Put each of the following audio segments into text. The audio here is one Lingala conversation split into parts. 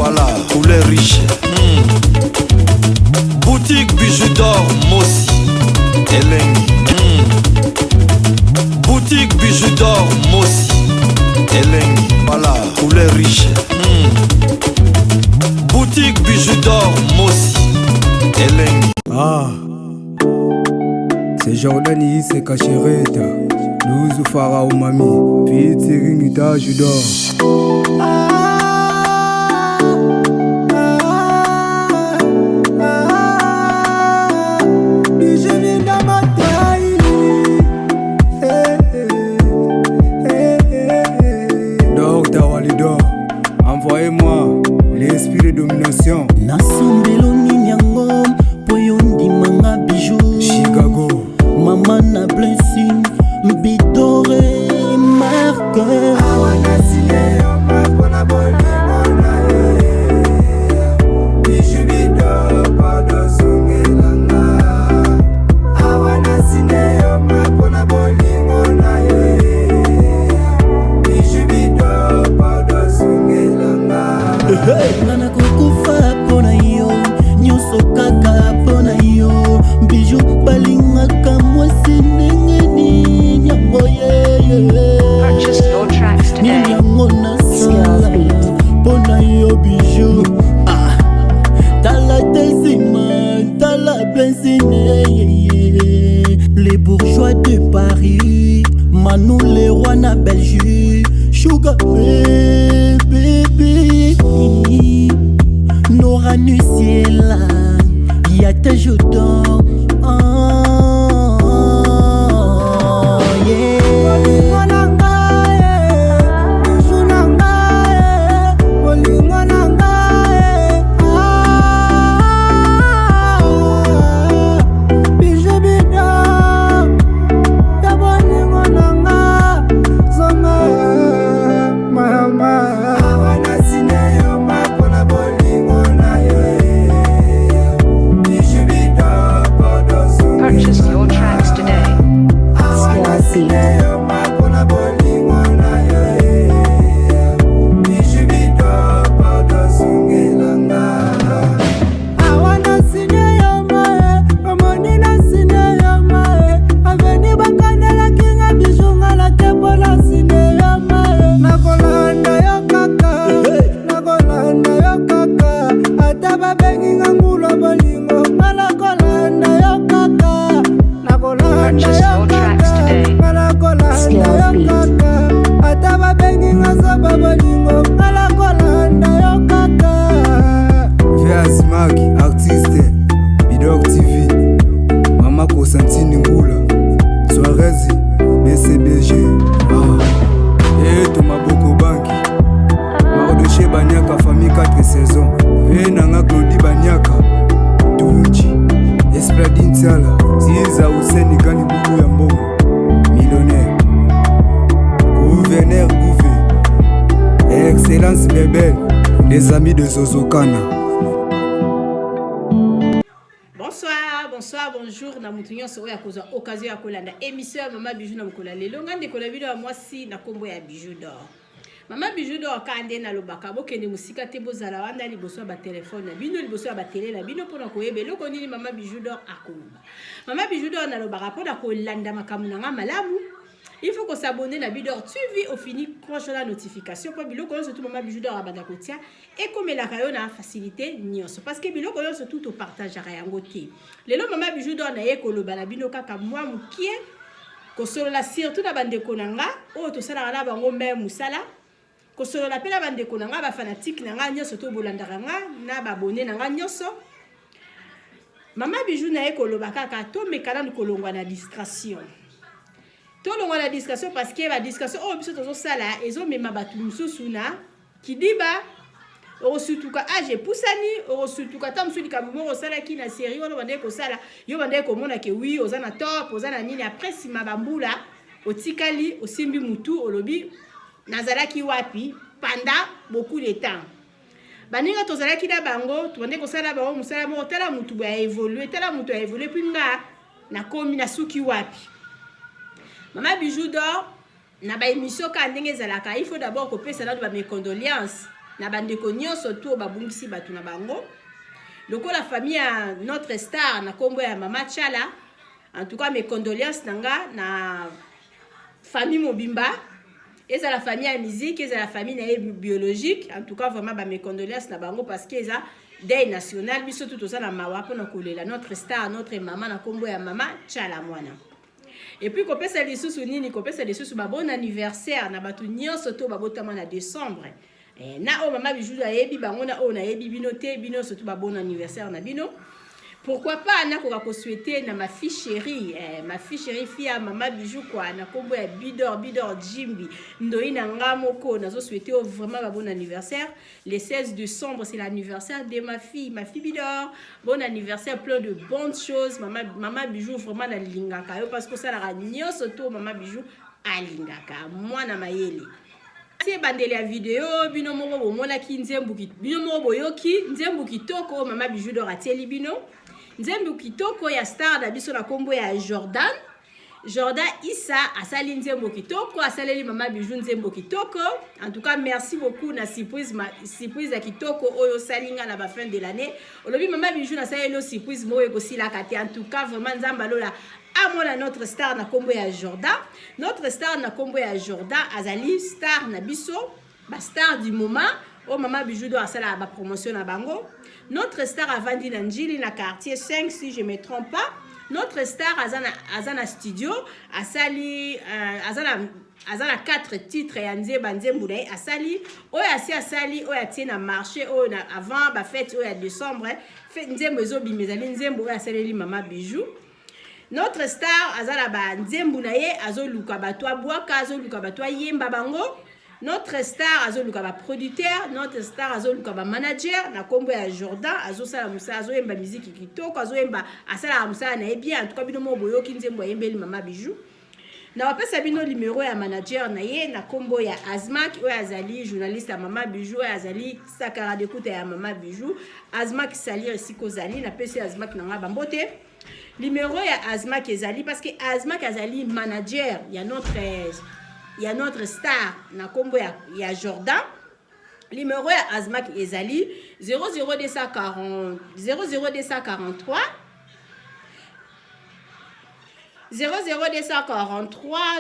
voilà, poulet riche. Boutique bijoux d'or, Mossi, Elengi. Boutique bijoux d'or, Mossi, Elengi. Voilà, poulet riche. Boutique bijoux d'or, Mossi, Elengi. Ah, c'est Jordan, c'est Cachéreta. Nous Farah ou Mami, featuring Ita Judor. Envoyez-moi l'esprit de domination. Nasambelo ninyango poyondi manga bijou Chicago. Mama na blessing bidore marqueur. Awana sile yoma pona boli mona bijou bido pado sungelanga. Awana sile yoma pona boli mona bijou bido pado sungelanga. Nana kukufa pona yo nyuso kaka pona yo bijou balingaka mwasi ndengeni nyango Purchase your tracks today. ninyango na sala pona yo bijou tala tesima tala blessine les bourgeois de Paris Manu les rois na Belgique Sugar bébé Nora Nuciela Yate Jodon Purchase your tracks today. Purchase your tracks today. Vias Maki, artiste, Bidok TV, Mama Constantine Ngoula, Suarez, BCBG, et Thomas Boko Banki, Mardoché Banyaka, famille 4 saisons, Venanga Claudie Banyaka, Tunji, Espladine Tiala, Ziza Hussein Gani Boulou Yambongo, millionnaire, gouverneur Gouvé, Excellence Bébel, les amis de Zozokana. Bonsoir, bonjour. Na mutunyo so ya koza occasion ya kolanda émission ya Mama Bijou na mukola lelo ngande kola video ya mwasi na kombo ya Bijou d'or. Mama Bijou d'or kande na lobaka bokende musika te bozala wanda liboso ba téléphone na bino liboso ya ba télé na bino pona koyebe loko nini Mama Bijou d'or akoloba. Mama Bijou d'or na lobaka pona kolanda makamu na malamu. Il faut qu'on s'abonne à Bidor TV au fini proche la notification pour biloko surtout Mama Bijou d'or abanda kotia et comme la rayon a facilité nyonso parce que biloko surtout au partage yango te. Lelo Mama Bijou d'or na ye koloba na bino kaka moi mukie ko solo la surtout na bande konanga o to sala na bango mbe musala ko solo la pela bande konanga ba fanatique nanga nyonso to bolanda nga na ba abonné nanga nyonso. Mama Bijou na ye koloba kaka to mekana kolongwa na distraction. Tout le monde a la discussion parce que la discussion oh biso tozo sala ezo mema batu mususu na kidiba o surtout ka age pusani o surtout ka tam sudi ka mo sala ki na série on bande ko sala yo bande ko mona ke oui ozana top ozana nini après sima bambula otikali osimbi mutu olobi nazalaki wapi pendant beaucoup de temps baninga tozalaki na bango tubande ko sala bango musala mo tala mutu ba évoluer puis nga na komi na suki wapi. Mama Bijou d'or na ba émission ka ndenge zalaka il faut d'abord que pesa na ba mes condoléances na bandeko nyonso to babungisi batu na bango. Lokola famille ya notre star na kombo ya Mama Chala. En tout cas mes condoléances nanga na famille Mobimba. Et c'est la famille à musique, et c'est la famille biologique. En tout cas vraiment mes condoléances na bango parce que ça deuil national biso tout ça na mawa pona kolela notre star notre maman na kombo ya Mama Chala mwana. Et puis kopesa lisusu nini kopesa lisusu ba bon anniversaire na batu nyonso to babotama na décembre. Na o Mama Bijou ayebi bango na o na yebi bino te bino surtout ba bon anniversaire na bino. Pourquoi pas na ko souhaiter na ma fille chérie fille à Mama Bijou quoi na kombo ya Bidor Jimbi ndoi na ngamoko nazo souhaiter vraiment ba bon anniversaire le 16 décembre c'est l'anniversaire de ma fille Bidor. Bon anniversaire, plein de bonnes choses. Mama Bijou vraiment na lingaka yo parce que ça la nyonso to Mama Bijou alingaka moi na mayele. C'est bandele ya vidéo bino moko bomona ki nzembu ki bino moko boyoki nzembu kitoko Mama Bijou do ratieli bino. Nzembu kitoko ya star da biso na kombo ya Jordan Issa asali nzembo kitoko asaleli Mama Bijou nzembo kitoko. En tout cas merci beaucoup na surprise ya kitoko oyo salinga na ba fin de l'année. Olobi Mama Bijou na saleli surprise mo ekosila kati. En tout cas vraiment nzamba lola amona notre star na kombo ya Jordan. Notre star na kombo ya Jordan azali star na biso ba star du moment. Oh Mama Bijou do asala ba promotion na bango. Notre star a vendu na Njili na quartier 5 si je me trompe pas. Notre star azana studio asali azana 4 titres ya nzeba nzembu na asali oyo asali oyo atie na marché oyo na avant ba fête oyo ya décembre fête nzembu ezobima ezali nzembu oyo asaleli Mama Bijou. Notre star azala ba nzembu na ye azoluka bato abwaka azoluka bato yemba bango. Notre star azoluka ba producteur, notre star azoluka ba manager na kombo ya Jordan azosala musala azoyemba musique kitoko azoyemba asala musala na bien en tout cas bino mo boyoki nzembo yembeli Mama Bijou. Na wapesa bino numéro ya manager na ye na kombo ya Azmak oyo azali journaliste ya Mama Bijou oyo azali sakara d'écoute ya Mama Bijou. Azmak salir esiko zali na pesi Azmak na nga bambote. Numéro ya Azmak ezali parce que Azmak azali manager ya notre star na kombo ya Jordan. Numéro ya Azmak ezali 00243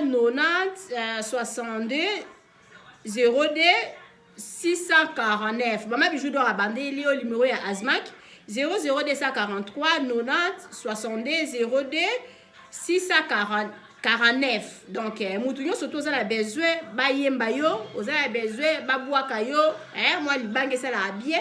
90 62 02 649. Mama Bijou do abandeli au numéro ya Azmak 00243 90 62 02 649. Donc mutu nyo soto za besoin ba yemba yo oza besoin ba bwaka yo moi libange ça la bien.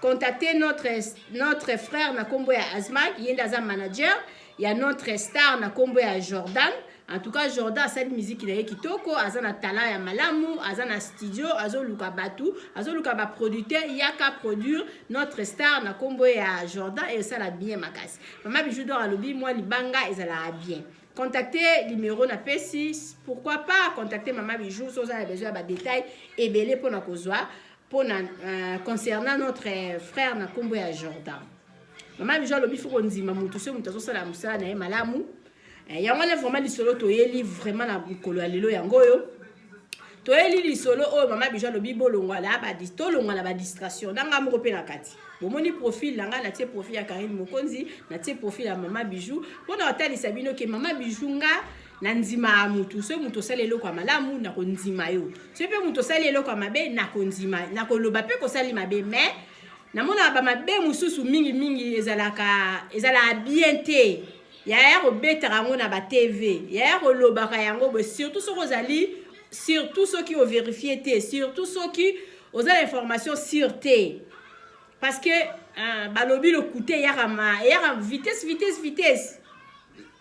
Contactez notre frère na kombo ya Azmak yenda za manager. Il y a notre star na kombo ya Jordan. En tout cas Jordan asali musique na ye kitoko azana talent ya malamu azana studio azoluka batu azoluka ba producteur yaka produire notre star na kombo ya Jordan et ça la bien makasi. Mama Bijou do alobi moi libanga ezala bien. Contactez numéro na P6. Pourquoi pas contacter Mama Bijou si vous avez besoin de détails et belé pour na kozwa pour concernant notre frère na kombo ya Jordan. Mama Bijou alobi faut konzima mutu so mutu so sala musala na malamu. Yango na vraiment lisolo toyeli vraiment na bukolo ya lelo yango yo. Toyeli lisolo o Mama Bijou alobi bolongwa la ba distolongwa la ba distraction nanga moko pe na kati. Bomoni profil langa na tie profil ya Karine Mokonzi na tie profil ya Mama Bijou pona otali sabino ke Mama Bijou nga na nzima mutu so mutu salelo kwa malamu na konzima yo. So pe mutu salelo kwa mabe na konzima na koloba pe ko sali mabe mais na mona ba mabe mususu mingi ezala bien te. Ya ero betara ngo na ba TV. Ya ero lobaka yango bo surtout so kozali surtout ceux qui ont vérifié te surtout ceux qui ont l'information sur te. Parce que balobi le coûter yara vitesse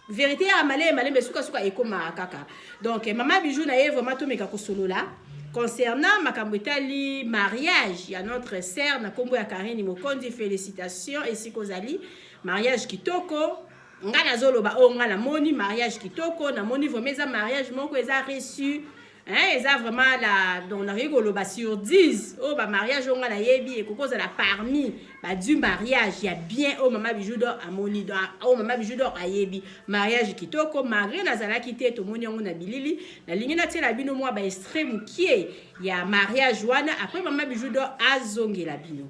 vérité ya malé mais suka ekoma kaka. Donc Mama Bijou na ye vraiment to meka ko solo là concernant makambo etali mariage ya notre sœur na kombo ya Karine Mokonzi. Félicitations et sikozali mariage kitoko nga na zoloba o nga na moni mariage kitoko na moni vraiment mariage moko eza reçu hein eza vraiment la donc na rigolo sur 10 oh ba mariage on na yebi et koko za la parmi ba du mariage ya bien oh mama bijou d'or amoni do oh mama bijou d'or ayebi mariage kitoko malgré nazala kité to moni on na bilili na lingi na tela bino moi ba extrême qui est ya mariage wana après mama bijou d'or azongela bino.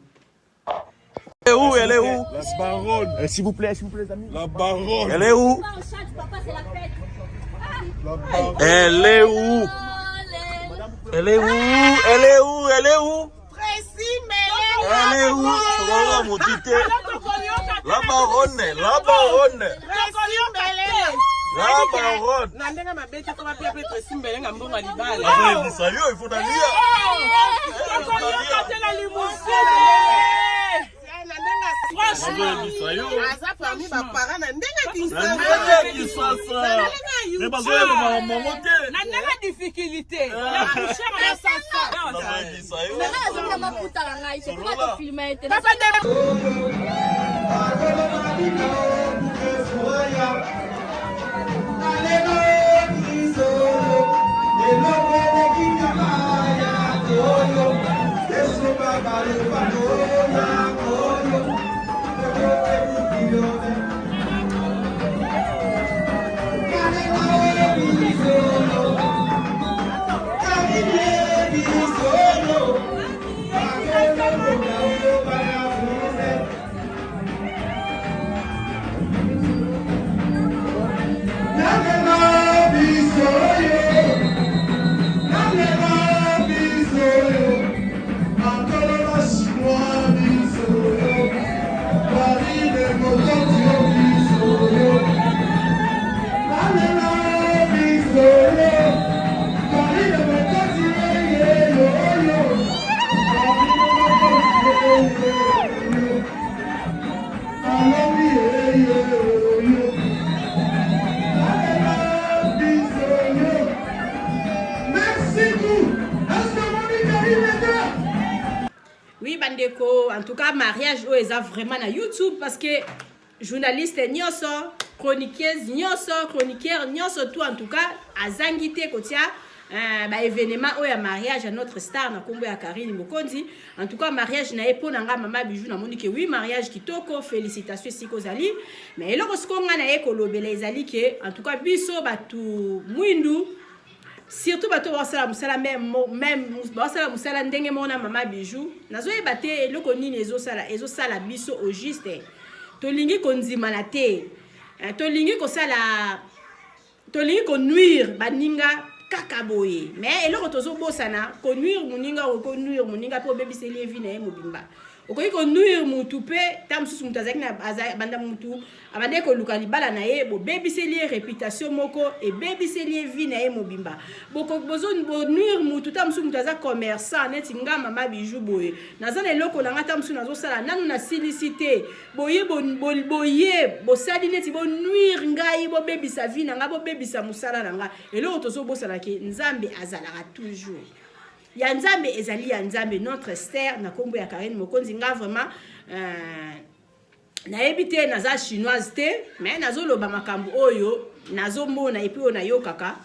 Elle est où? Elle est où? La baronne. S'il vous plaît, les amis. La baronne. Elle est où? Elle est où? Elle est où? Elle est où? Elle est où? Elle est où? La baronne. La baronne. La baronne. Il faut d'aller. Oui, bandeko, en tout cas, mariage, oh, ils ont vraiment na YouTube parce que journaliste nyoso, chroniqueuse nyoso, chroniqueur nyoso, tout en tout cas, à Zangité, Kotia, bah événement, oh, ya mariage à notre star, na kombo ya Karine Mokondi. En tout cas, mariage na epo nanga mama bijou na moni que oui, mariage kitoko, félicitations siko zali. Mais eloko skonga na ekolobela ezali que, en tout cas, biso batu mwindu. Surtout bato basala musala même basala musala ndenge mona mama bijou nazo ebate eloko nini ezosala biso au juste tolingi konzima na te tolingi kosala tolingi konuire baninga kaka boye mais eloko tozobosana konuire muninga po bebiseli evi na ye mobimba okoki konuire mutu pe ta mususu mutu azalaki na banda mutu abande koluka libala na ye bobebiseli ye réputation moko ebebiseli ye vi na ye mobimba bonuire mutu ta mususu mutu aza commerçant neti nga mama bijou boye naza na eloko nanga ta mususu nazosala nanu na silicité boye bosali neti bonuire ngai bobebisa vi na nga bobebisa musala na nga eloko tozobosala ke nzambe azalaka toujours ya nzambe ezali ya nzambe notre star na kombo ya Karine Mokonzi nga vraiment na ebité naza chinoise te mais nazoloba makambo oyo nazomona et puis on a yokaka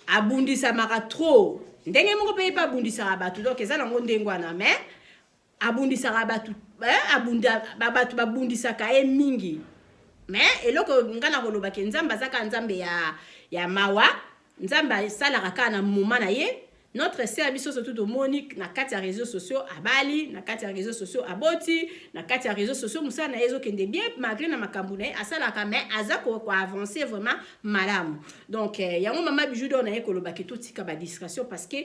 abundisa maka trop ndenge moko pe pa abundisa batu donc eza nango ndengwana mais abundisa batu batu babundisa ka e mingi mais eloko ngana koloba ke nzamba zaka nzambe ya mawa nzamba salaka kana moma na ye. Notre service surtout au Monique na kati ya réseaux sociaux à Bali, na kati ya réseaux sociaux à Boti, na kati ya réseaux sociaux musa na ezo kende bien malgré na makambu na asala ka mais aza ko avancer vraiment malamu. Donc yango mama bijou do na ekoloba ke to tika ba discrétion parce que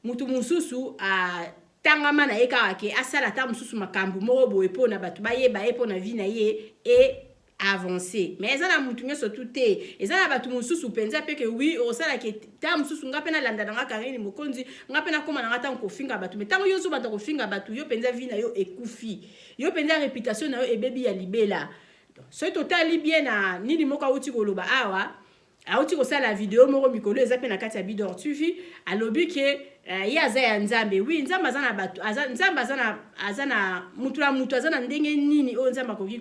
mutu mususu a tangama na eka ke asala ta mususu makambu moko boye po na batu baye po na vie na ye et avancer mais ezala mutu nyoso tuté ezala batu mususu penza pe que oui osala ke ta mususu nga pena landa nga Karine Mokonzi nga pena koma na ngata ko finga batu mais tango yoso bata ko finga batu yo penza vi na yo ekufi yo penza réputation na yo ebebi ya libela donc ce total bien na nini moko uti koloba awa auti ko sala vidéo moko mikolo eza pe na kati ya bidor tu vi alobi ke ye aza ya nzambe oui nzambe aza na bato nzambe aza na mutu na mutu aza na ndenge nini oyo nzambe akoki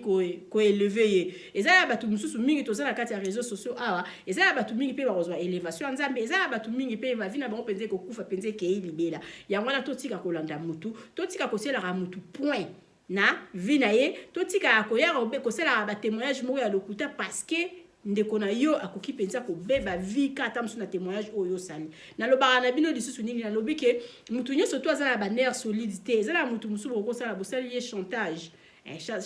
koeleve ye eza ya bato mosusu mingi toza na kati ya réseaux sociaux awa eza ya bato mingi mpe bakozwa élévation ya nzambe eza ya bato mingi mpe bavi na bango mpenza ekokufa mpenza ekei libela yango wana totika kolanda mutu totika kosielaka mutu point na vi na ye totika koyaka kosalaka batémoignage moko ya lokuta parce que ndeko na yo akoki penza kobeba vi kata msu na témoignage oyo sali na lobaka na bino lisusu nini na lobi ke mutu nyonso to aza na baner solidité eza na mutu mosusu bokosala bosali ye chantage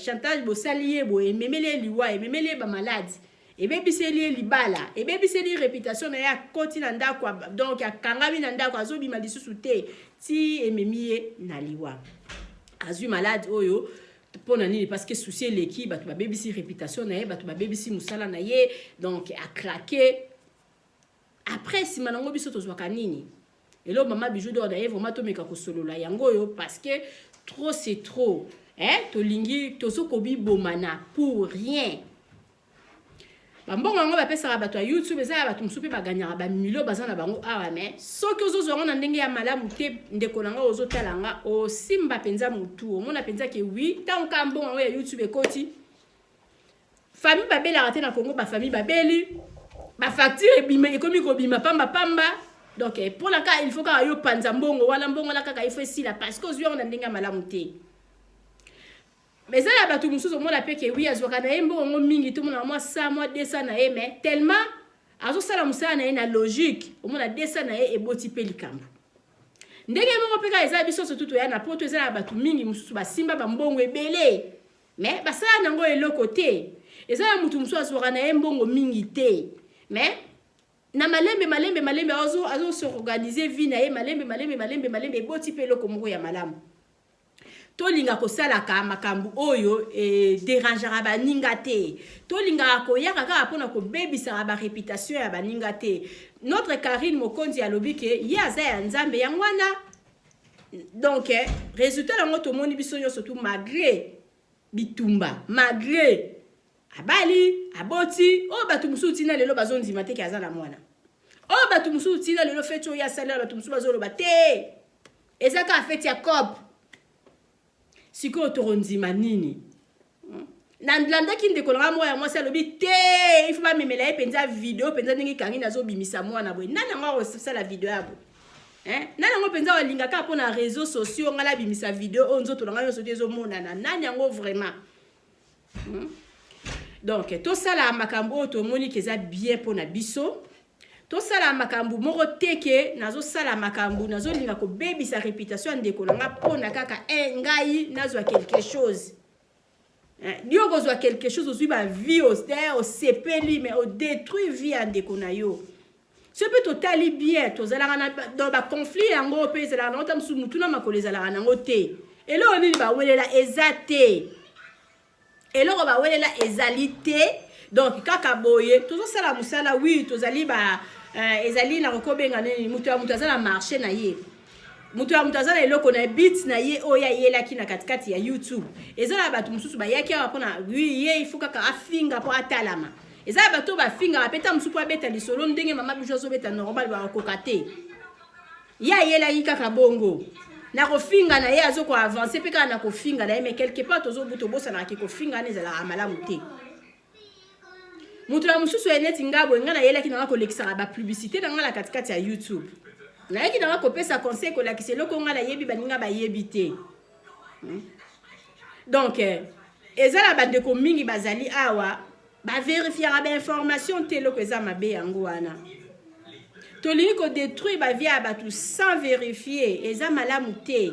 chantage bosali ye boye ememeli ye liwa ememeli ye bamaladi ebebiseli ye libala ebebiseli réputation na ye akoti na ndako donc akangami na ndako azobima lisusu te ti ememi ye na liwa azwi malade oyo pona nini parce que souci l'équipe batu ba BBC réputation na ye batu ba BBC musala na ye donc a craqué après si manango biso tozwaka nini elo mama bijou d'or na ye vraiment to meka ko solola yango yo parce que trop c'est trop to lingi tozo kobi bomana pour rien bambongo ngo bapesa bato ya YouTube eza bato musupe baganyaka ba milo bazana bango awa mais soki ozozwa na ndenge ya malamu te ndeko nanga ozotalanga o simba penza mutu omona penza ke oui tant ka mbongo ya YouTube ekoti famille babela raté na Congo ba famille babeli ba facture ebima ekomi ko bima pamba donc pour la cas il faut ka yo panza mbongo wala mbongo la kaka il faut sila parce que ozwa na ndenge ya malamu te mais ça la bato mususu mona peke oui azwaka na yembo ngo mingi tout mona moi ça moi 200 na ye mais tellement azo sala musala na ye na logique omona 200 na ye eboti pe likambo ndenge moko peka eza biso surtout ya na poto eza na bato mingi mususu basimba bambongo ebele mais basala nango eloko te eza ya mutu mususu azwaka na ye mbongo mingi te mais na malembe azo se organiser vie na ye malembe eboti pe eloko moko ya malamu tolinga kosalaka makambu oyo dérangera baninga te tolinga koyaka kaka pona ko bebisa ba réputation ya baninga te notre Karine Mokonzi alobi ke ye aza ya nzambe yangwana donc résultat lango to moni biso nyonso tout malgré bitumba malgré abali aboti o batu musu tina lelo bazondima te ke aza na mwana o batu musu tina lelo fecho ya sala batu musu bazoloba te ezaka feti ya cop siko toronzima nini nandlanda kinde kolanga moya mwasi alobi te il faut pas memela ye penza video penza ndenge kangi nazo bimisa mwana boye nana ngo sala video yabo nana ngo penza walinga ka pona réseaux sociaux ngala bimisa video onzo tolanga yo sote zo monana nani ngo vraiment donc to sala makambo to moni keza bien pona biso to sala makambu moko teke nazo sala makambu nazo linga ko baby sa réputation ndeko nga pona kaka ngai nazo quelque chose dio kozwa quelque chose aussi ba vie au sepeli mais au détruit vie ndeko na yo ce peut totali bien to zala na dans ba conflit yango pe zala na otam su mutuna makole zala na ngote elo ni ba welela ezate elo ba welela ezalité donc kaka boye to sala musala oui to zali ba ezali na kobenga nini mutu azala marché na ye mutu azala eloko na beat na ye oya yela kina katikati ya YouTube ezala batu mususu ba yaki apona oui ye ifuka ka afinga po atalama ezala batu ba finga apeta mususu po abeta lisolo ndenge mama bijou zo beta normal ba kokate ya yela yika ka bongo na kofinga na ye azoko avancer pe kana kofinga na ye mais quelque part tozo buto bosa na kofinga ne ezala amala muté mutu la mususu eneti ngabo ngana yela ki na ko lekisaka ba publicité na ngala katikati ya YouTube na yeki na ko pesa conseil ko la kiselo ko ngala yebi baninga ba yebite donc ezala bande ko mingi bazali awa ba vérifier ba information telo ko eza mabe yango wana to lingi ko détruire ba via batu sans vérifier eza malamu te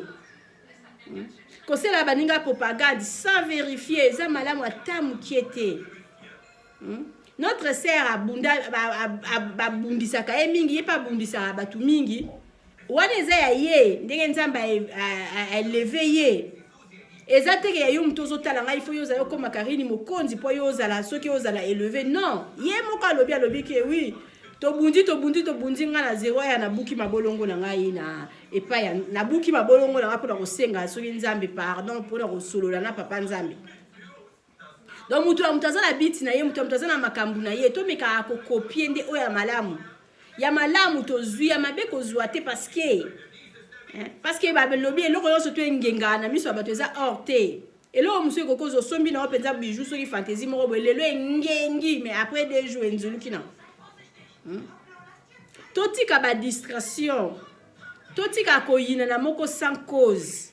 ko sela baninga propagande sans vérifier eza malamu atamu kiete notre sœur abundisaka ye mingi ye pa bundisaka batu mingi wana eza ya ye ndenge nzamba eleve ye eza teke ya yo mutu ozotala ngai ifo yozala okoma Karine Mokonzi po yozala soki yozala eleve non ye moko alobi ke oui tobundi nga na zero ya nabuki mabolongo na ngai na epa ya nabuki mabolongo na ngapo na kosenga soki nzambe pardon po na kosolola na papa nzambe donc mutu azana biti na ye mutu azana makambu na ye to meka ko copier nde oya malamu ya malamu to zui ya mabe ko zua te parce que parce que ba lobby eloko yo surtout ngenga na miso bato eza orte elo monsieur kokozo sombi na openza bijou soki fantaisie moko bo lelo ngengi mais après 2 jours nzulu kina totika ba distraction totika koyina na moko sans cause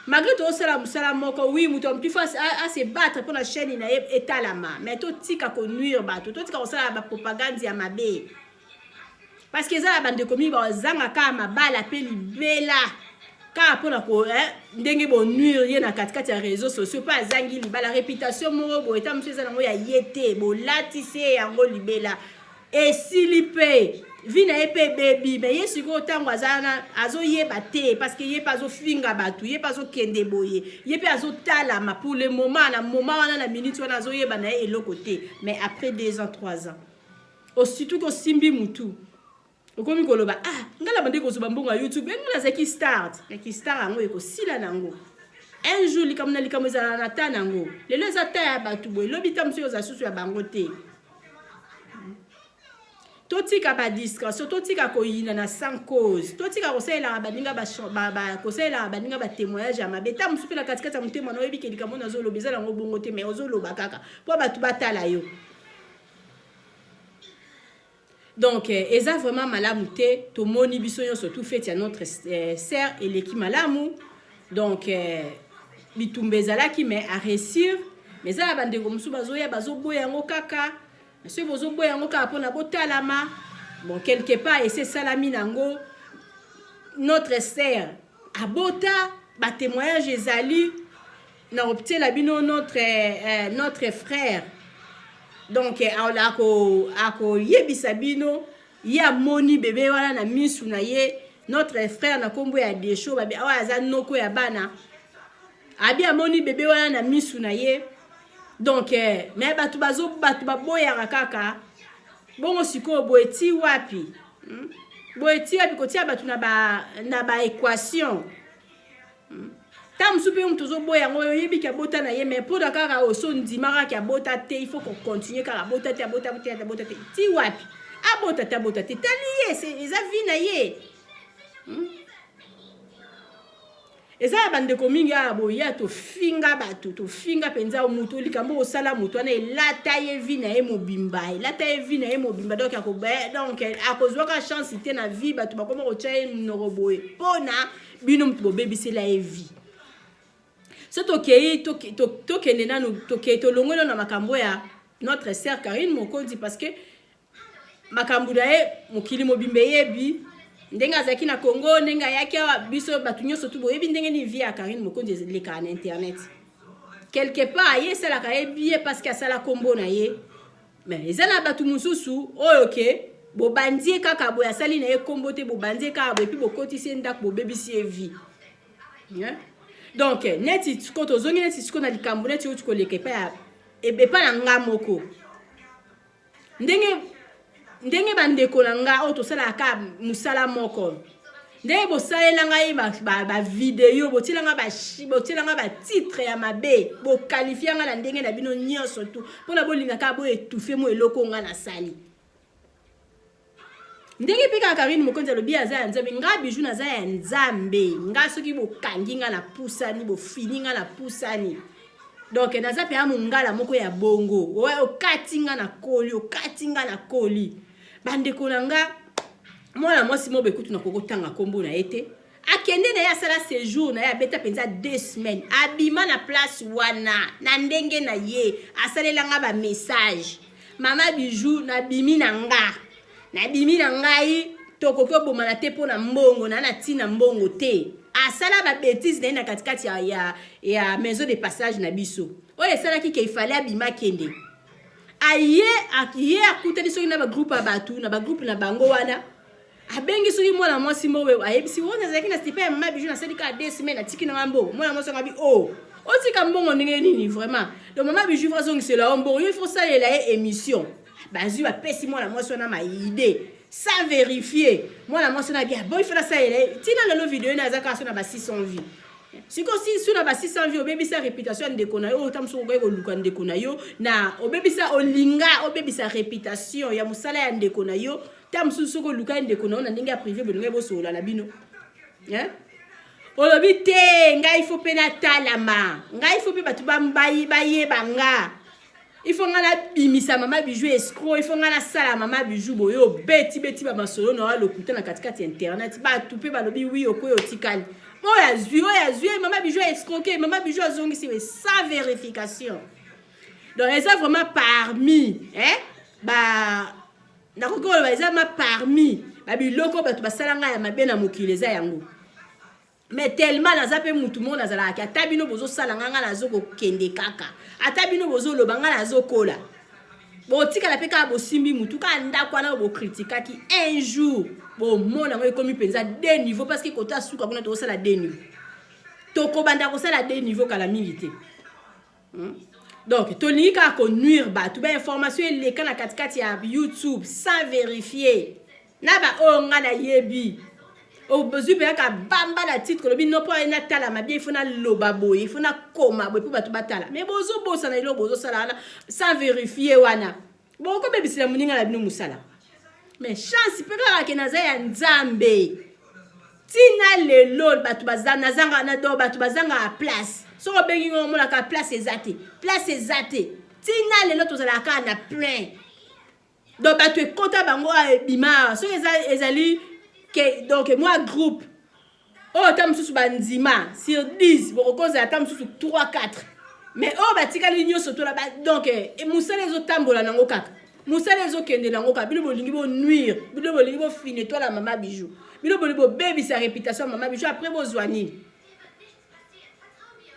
malgré tout ça musala moko oui muto tu fais à se battre pour la chaîne na etalama mais totika ko nuire bato totika ko sala ba propagande ya mabe parce que ça la bande komi ba zanga ka mabala pe libela ka pona ko ndenge bo nuire ye na katikati ya réseaux sociaux pas zangi libala réputation moko bo eta monsieur za ngo ya yete bo latise yango libela et silipe vina epe baby mais yesu ko tango azana azo yeba te parce que ye pas zo finga batu ye pas zo kende boye ye pe azo tala ma pour le moment wana na minute wana azo yeba na eloko te mais après 2 ans 3 ans aussitôt ko simbi mutu okomi koloba ngala bande ko zoba mbongo ya YouTube ngala za ki start yango eko sila nango un jour likamuna likameza na ta nango lelo za ta ya batu boye lobi tamso yo za susu ya bango te totika ba distraction totika koyina na sans cause totika kosela baninga ba kosela baninga ba témoignage ya mabeta musupela katikati ya mutema na oyebi kelika mona zo lobeza nango bongo te mais ozo loba kaka po batu batala yo. Donc, eza vraiment malamu te, to moni biso yon surtout fait ya notre sœur et l'équipe malamu. Donc, bitumbeza ki mais à réussir, mais ça bande ko musu bazoya bazoboya ngo kaka, monsieur bozoboya ngo kaka pona botalama. Bon, quelque part et c'est salami nango notre sœur abota ba témoignage ezali na opté la bino notre frère. Donc ako yebisa bino ya moni bébé wana na misu na ye notre frère na kombo ya desho babi awa aza noko ya bana abi amoni bébé wana na misu na ye donc mais batu baboya kaka bongo siko boeti wapi kotia batu na ba équation tam soupe on tozo boya ngo yebi ka bota na ye mais pour dakara o son dimara ka bota te il faut qu'on continue ka bota te ti wapi abota te taliye c'est eza vie na ye eza bande komingi abo ya to finga batu to finga penza o muto likambo o sala muto na lata ye vie na ye mobimba donc akozwa ka chance te na vie batu bakoma ko tchaye noroboe pona bino mto bebisi la vie. C'est ok nanu to longolo na makambo ya notre sœur Karine Mokonzi parce que makambo dae mokili mobimbe yebi ndenga zaki na Congo ndenga yaki biso batunyo surtout boyebi ndenge ni vie ya Karine Mokonzi le ka na internet quelque part ye sala ka yebi parce que sala kombo na ye mais ezana batu mususu oyoke bo bandie kaka boya sali na ye kombo te bo bandie ka bo epi bo kotisi ndak bo bebisi vie. Donc neti tikoto zongi neti tikona likambo neti utiko leke pa ebe pa na nga moko ndenge bandeko na nga o to sala ka musala moko ndenge bo salela nga ba video bo tilanga ba titre ya mabe bo qualifier nga na ndenge na bino nyonso tout pona bo linga ka bo étouffer mo eloko nga na sali ndenge pika Karine Mokonzi lobi aza nzambe nga bijou na za ya nzambe nga soki bo kanginga na pusani bo fininga na pusani donc naza pe amungala moko ya bongo o katinga na koli bande konanga mwana mwasi mo bekutu na kokotanga kombo na ete akende na ya sala séjour na ya beta penza 2 semaines abima na place wana na ndenge na ye asalelanga ba message mama bijou na bimi na ngai tokoko bomana te pona mbongo na tina mbongo te asala ba bêtise na katikati ya maison de passage na biso oye sala ki ke fallait abima kende aye akutani soki na ba groupe abatu na ba groupe na bango wana abengi soki mwana mwasi mowe ayebisi wona zaki na stipe mama bijou na salika 2 semaines atiki na ngambo mwana mwasi ngabi otika mbongo ndenge nini vraiment donc mama bijou façon c'est la mbongo il faut ça la émission bazu ba pesi mwana mwasi na ma idée sans vérifier mwana mwasi na bien bon il faut ça ele tina le vidéo na zaka so na ba 600 vues siko si sur na ba 600 vues obebisa réputation ndeko na yo tamso ko luka ndeko na yo na obebisa olinga obebisa réputation ya musala ya ndeko na yo tamso soko luka ndeko na ndenge ya privé bonenge bo sola na bino olobi te ngai faut pe na talama ngai faut pe batu baye banga il faut nga na bimisa mama bijou escroc il faut nga na sala mama bijou boyo beti ba masolo na lokuta na katikati internet ba tupe balobi oui okoyo tikali oya zui mama bijou escroqué mama bijou azongisi sans vérification donc ça vraiment parmi ba na kokolo ba ça parmi ba biloko batu basalanga ya mabena mokili eza yango mais tellement naza pe mutu mo nazala ka tabino bozo salanga nga nazo ko kende kaka atabino bozo lobanga nazo kola bo tika la peka bo simbi mutu ka ndako na bo critique ki un jour bo mona ngo komi penza deux niveaux parce que kota suka kuna to sala deux niveaux to ko banda ko sala deux niveaux kala milité donc to lika ko nuire ba tu ba information le kana katikati ya YouTube sans vérifier na ba nga na yebi au besoin de bamba la titre le non pas na tala ma bien il faut na loba boy il faut na koma boy pour batu batala mais bozo bosa na ilo bozo sala sans vérifier wana bon ko bebi sila muninga la bino musala mais chance pe ka ke naza ya nzambe tina le lol batu bazana zanga na do batu bazanga a place so ko bengi ngo mola ka place ezate tina le lot ozala ka na plein donc batu e konta bango a bima so ezali donc moi groupe oh tam susu banzima sur 10 bokoza tam susu 3 4 mais oh batika linyo soto la donc musala ezo tambola nango kaka musala ezo kende nango kaka bino bolingi bo nuire bino bolingi bo fine toi la mama bijou bino bolingi bo baby sa réputation mama bijou après bo zwanini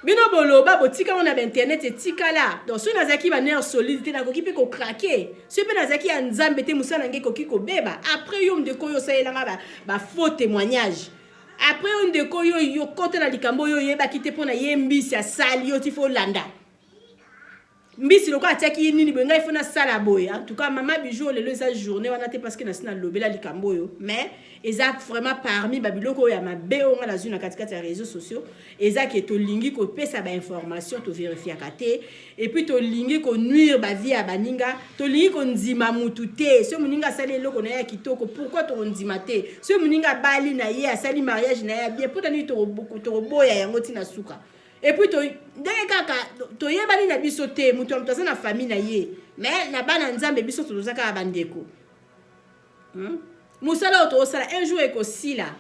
bino boloba botika on a internet etika la donc so nazaki ba nerf solidité na koki pe ko craquer so pe nazaki ya nzambe te musala nge koki ko beba après yo ndeko yo sayelanga ba faux témoignage après yo ndeko yo kote na likambo yo yeba kite pona yembisi ya sali yo tifo landa mbisi loko ataki nini benga il faut na sala boy en tout cas mama bijou le sa journée wana te parce que na sina lobela likambo yo mais eza vraiment parmi babiloko ya mabe on la zone na katikati ya réseaux sociaux eza ke to lingi ko pesa ba information to vérifier kate et puis to lingi ko nuire ba vie ya baninga to lingi ko nzima mutu te so muninga sali eloko na ya kitoko pourquoi to nzima te so muninga bali na ye asali mariage na ya bien potani to boya yango tina suka et puis to ndenge kaka to yebani na biso te mutu amtaza na famille na ye mais na bana nzambe biso to zaka bandeko musala to sala un jour eko sila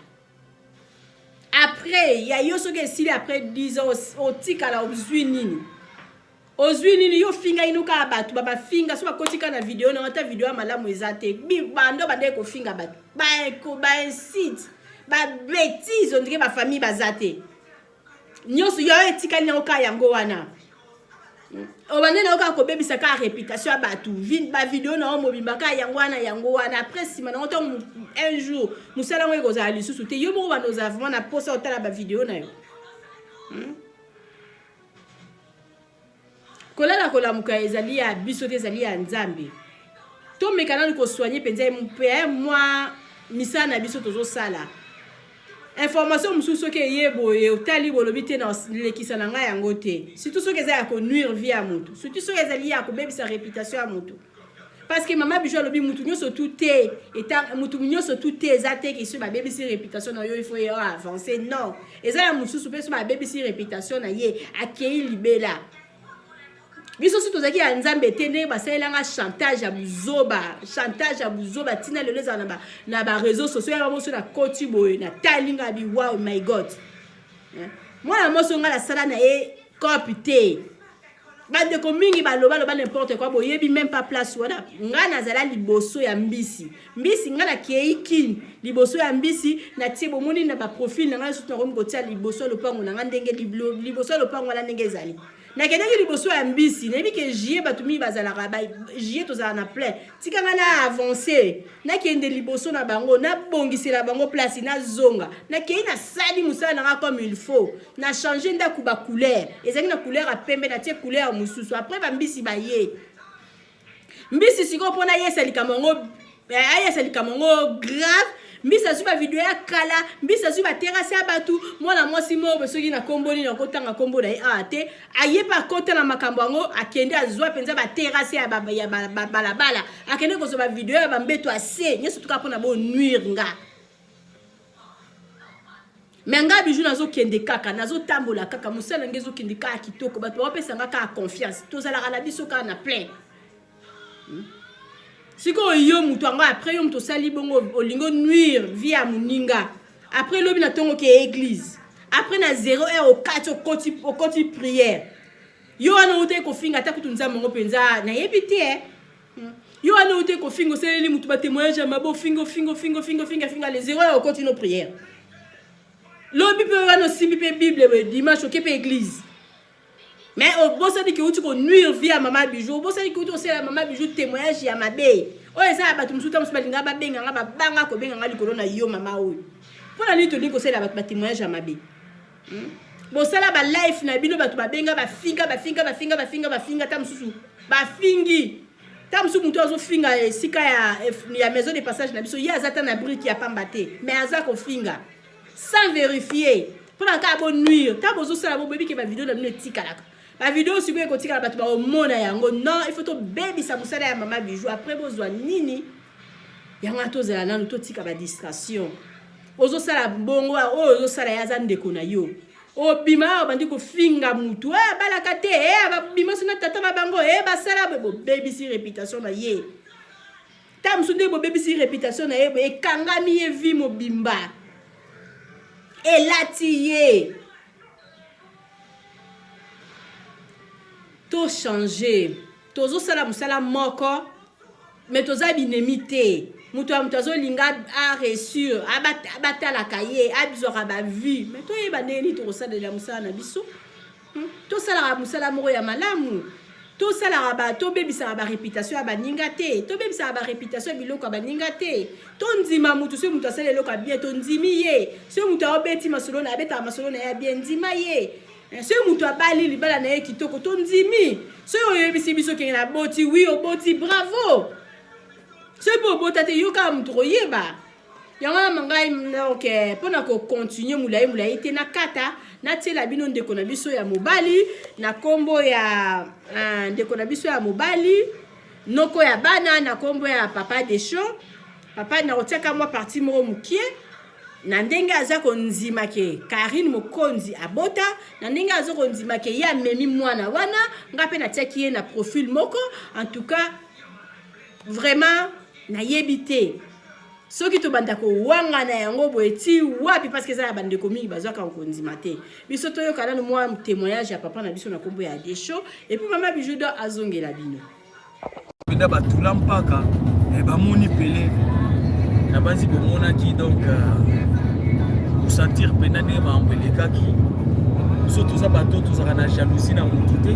après ya yo soke sila après 10 ans au tika la ozwi nini yo finga inuka batu baba finga so bakotika na video na wata video ya malamu ezate bi bando bande ko finga batu ba incite ba bêtise on dirait ba famille bazate nyoso yo etika ni oka yango wana obande na oka ko bebisa ka réputation batu vin ba video na mobimba ka yango wana après sima na oton un jour musala ngo ekozala lisusu te yo mo bando za vraiment na posa otala ba video na yo kolala kolamuka ezali ya biso te ezali ya nzambe to mekana ko soigner penza mpe moi misana na biso tozo sala information mususu ke yebo e otali bolobi te na lekisa na nga yango te surtout so ke za ko nuire vie ya mutu surtout so ezali ya ko bebisa réputation ya mutu parce que mama bijou lobi mutu nyoso tout est eta mutu nyoso tout est zate ke so ba bebisa réputation na yo il faut avancer non eza ya mususu pe so ba bebisa réputation na ye akei libela biso surtout zaki ya nzambe tene basaelanga chantage ya buzoba tina lelo za na ba réseaux sociaux ya moso na koti boye na talinga bi wow my god moi moso nga la sala na e copité ba de ko mingi ba loba n'importe quoi boye bi même pas place wana nga nazala liboso ya mbisi nga na keiki liboso ya mbisi na tibo moni na ba profil nga surtout na ko tia liboso lopango na nga ndenge liboso lopango la ndenge zali na kedeki liboso ya mbisi nebi ke jie batumi bazala ba jie tozala na plein tikanga na avancer na kende liboso na bango na bongisela bango place na zonga na kei na sali musala na comme il faut na changer ndaku ba couleur ezali na couleur a pembe na tie couleur mususu après ba mbisi ba ye mbisi siko pona yesa likamongo ayesa likamongo grave mbisa suba video ya kala mbisa suba terrasse ya batu mwana mwasi mo besoki na komboni na kotanga kombo na ate ayepa kota na makambo ngo akende azwa penza ba terrasse ya balabala akende ko so ba video ya bambeto ase nyeso tuka pona bo nuire nga mais nga bijou nazo kende kaka nazo tambola kaka musala ngezo kende kaka kitoko bato ba pesa nga ka confiance tozala kana biso ka na plein siko yo mutu anga après yo mutu sali bongo olingo nuire via muninga après lobi na tongo ke église après na 0 heure au 4 au koti prière yo ana ute ko finga ta kutunza mongo penza na yebite yo ana ute ko fingo seleli mutu ba témoignage mabo fingo les 0 heure au koti no prière lobi pe wana simbi pe bible dimanche ke pe église mais au bossa dit que tu ko nuire via maman bijou au bossa dit que tu aussi la maman bijou témoignage ya mabe o eza ba tumusuta musubalinga ba benga nga ba banga ko benga nga likolo na yo mama oyo pona ni to liko sela ba témoignage ya mabe bosala ba life na bino bato ba benga ba finga tamsusu ba fingi tamsu muto azo finga sika ya maison de passage na biso ya azata na brique ya pambate mais azako finga sans vérifier pona ka bon nuire ta bozo sala bo bebi ke ba vidéo na bino tikalaka ba vidéo siko ko tikala bato ba omona yango non il faut to baby sa musala ya mama bijou après bozwa nini yango atozela nanu to tika ba distraction ozo sala bongo ozo sala ya zandeko na yo obima bandi ko finga mutu balaka te bima sona tata na bango basala bo baby si réputation na ye tam sunde bo baby si réputation na ye e kangami ye vi mobimba et latiye to changer tozo sala musala moko mais toza binemité mutu amutazo linga a reçu abata la cahier abizora ba vie mais to yeba neni to sala de la musala na biso to sala musala moko ya malamu to sala ba to bebisa ba réputation ya baninga te to bebisa ba réputation biloko ba ninga te to ndima mutu se mutu asala eloko bien to ndimi ye se mutu obeti masolo na abeta masolo na ya bien ndima ye se mutu abali libala na ye kitoko to ndimi se oyebisi biso ke na boti oui oboti bravo c'est pour botate yoka mutro yeba yanga mangai donc pona ko continuer mulai te na kata na tela bino ndeko na biso ya mobali na kombo ya ndeko na biso ya mobali noko ya bana na kombo ya papa de show papa na oteka moi parti moro mukie na ndenge aza ko nzima ke Karine Mokonzi abota na ndenge aza ko nzima ke ya memi mwana wana ngape na teki na profil moko en tout cas vraiment na yebite soki to banda ko wanga na yango boeti wapi parce que ça ya bande komi bazaka ko nzima te biso to yo kana no moi témoignage ya papa na biso na kombo ya Desho et puis mama bijou do azongela bino benda batula mpaka e ba moni pele na bazi bo mona ki donc pour sentir penane ma ambeleka ki so to za bato to za na jalousie na mutute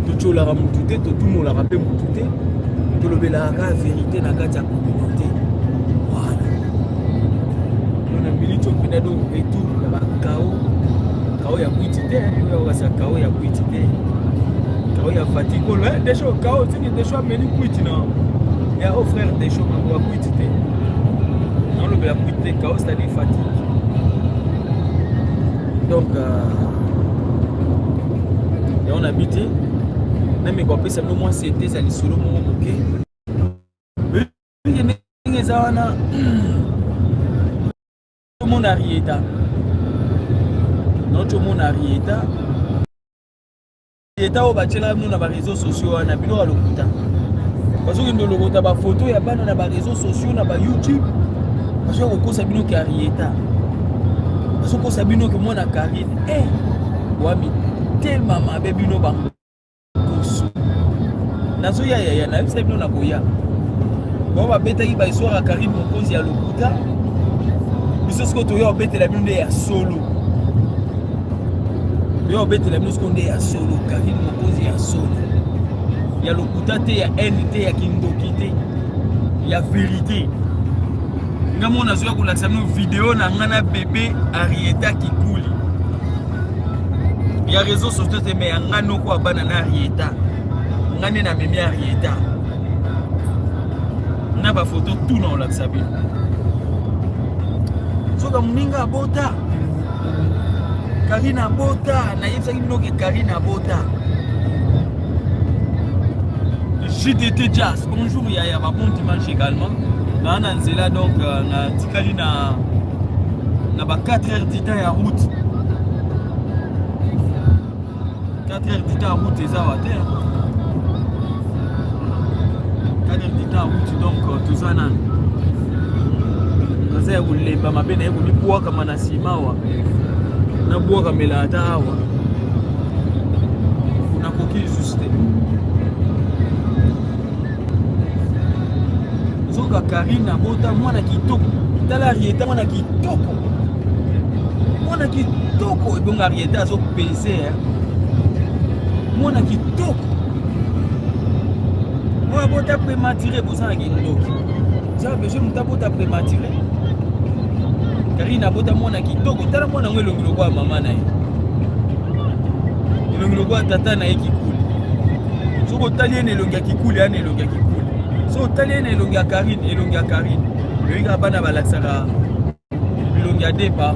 to chola ra mutute to tumola ra pe mutute to lobela ka vérité na kati ya communauté voilà on a milito penado et tout la kao ya kuitite yo kasa kao ya kuitite kao ya fatigue le Desho kao tini Desho meni kuitina ya au frère Desho ma kuitite non lobela kuitite kao c'est-à-dire fatigue donc et on habite mais quoi peut ça au moins c'était ça les solo mon OK mais ça wana tout le monde arrieta non tout le monde arrieta eta au bachela nous na ba réseaux sociaux na bino alokuta parce que ndolo kota ba photo ya bana na ba réseaux sociaux na ba YouTube parce que ko sabino ki arrieta parce que ko sabino que moi na Karine wami tellement ma bebino ba nazo ya na bisa bino na koya bon ba beta ki ba histoire ya Karine Mokonzi ya lokuta biso sko to yo beta la bino ya solo yo beta la bino sko nde ya solo Karine Mokonzi ya solo ya lokuta te ya NT ya kindoki te ya vérité ngamo nazo ya kolakisa no vidéo na ngana bébé Arieta Kikuli ya réseaux sociaux te me ngano ko abana na Arieta ngane na memi Arieta na ba photo tout na la sabi soka muninga bota Karina bota na yebisa kino ke Karina bota JDT Jazz bonjour ya ba bon dimanche également na nzela donc na tikali na na ba 4 heures du temps ya route 4 heures du temps ya route eza wa te 4 heures du temps ya route donc toza nani naza ya kolemba mabe na ye komibwakama na nsima awa nabwakamela ata awa nakoki lisusu te zoka Karine abota mwana kitoko tala Arieta mwana kitoko ebonga Arieta azopese mwana kitoko oyo abota prématuré bozalaki ndoki za besoin mutu abota prématuré Karine abota mwana kitoko tala mwana ngo elongi lokwa mama na ye elongi lokwa tata na ye kikuli soki otali ye na elongi ya kikuli ya na elongi ya kikuli so otali ye na elongi ya Karine oyika bana balakisaka bilongi ya depa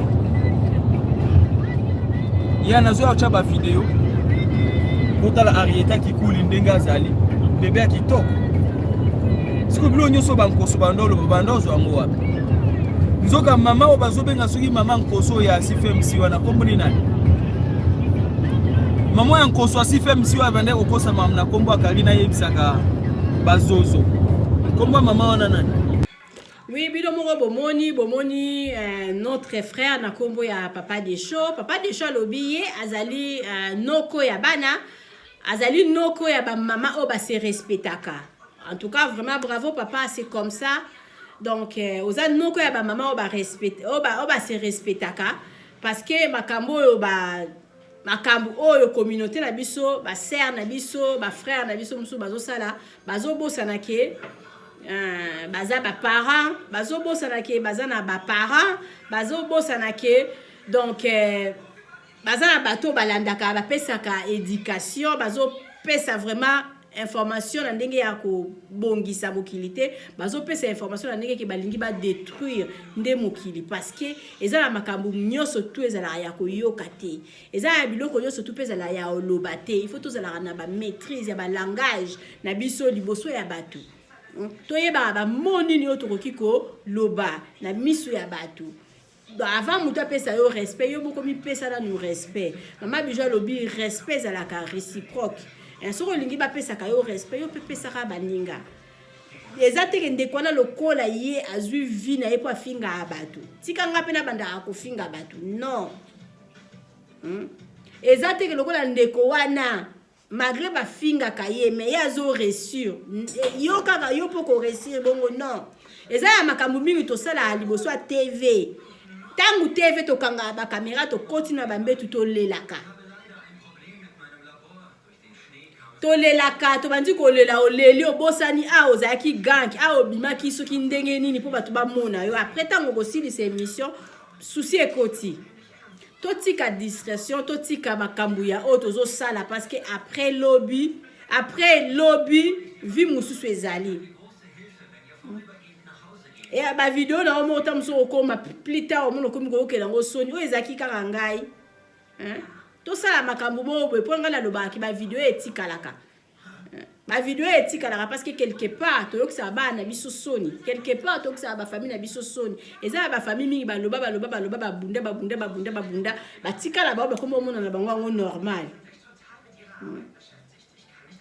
ya nazo acha ba video botala Arieta kikuli ndenge azali bebe ya kitoko siko bilo nyonso bankoso bandolo bandozo yango wapi nzoka mama o bazobenga soki mama nkoso ya CFMC wana kombo ni nani mama ya nkoso ya CFMC wa bande kokosa mama na kombo akali na yebisaka bazozo kombo mama wana nani. Oui, bilo moko bomoni notre frère na kombo ya Papa Desho lobiye azali noko ya bana azali noko ya ba mama o ba se respectaka. En tout cas vraiment bravo papa, c'est comme ça. Donc oza noko ya ba mama o ba respect o ba se respectaka parce que makambo oyo communauté na biso ba sœur na biso ba frère na biso musu bazo sala bazo bosana ke baza ba parents bazo bosana ke baza na ba parents bazo bosana ke donc baza na bato balandaka ba pesaka éducation bazo pesa vraiment information na ndenge ya ko bongisa mokilité bazo pesa information na ndenge ke balingi ba détruire nde mokili parce que eza na makambo nyonso tout ezala ya ko yokate eza ya biloko nyonso tout pesa la ya olobate il faut tozala na ba maîtrise ya ba langage na biso liboso ya bato toyeba ba moni ni otokoki ko loba na miso ya bato avant mutu apesa yo respect yo boko mi pesa na no respect mama Bijou lobi respect ezalaka réciproque soko lingi bapesaka yo respect yo pepesaka baninga eza teke ndeko wana lokola ye azwi vi na ye po afinga bato tikanga mpe na bandaka kofinga bato non eza teke lokola ndeko wana malgré bafingaka ye mais ye azo réussir yo kaka yo po ko réussir bongo non eza ya makambo mingi tosala liboso ya TV tangu TV tokanga ba caméra to continue bambetu tolelaka to bandi kolela oleli obosani a ozaki gank a obimaki soki ndenge nini po bato bamona yo après tango kosilisa émission souci ekoti totika discrétion totika makambo ya oyo tozosala parce que après lobby vi mosusu ezali et ba vidéo na omo tamso okoma plita omo komi kokela ngo soni oyo ezaki kaka ngai tosala makambo bobo po ngala lobaki ba vidéo etikalaka parce que quelque part tokisa bana biso soni quelque part tokisa ba famille na biso soni eza ba famille mingi baloba babunda batikala ba komo mona na bango ngo normal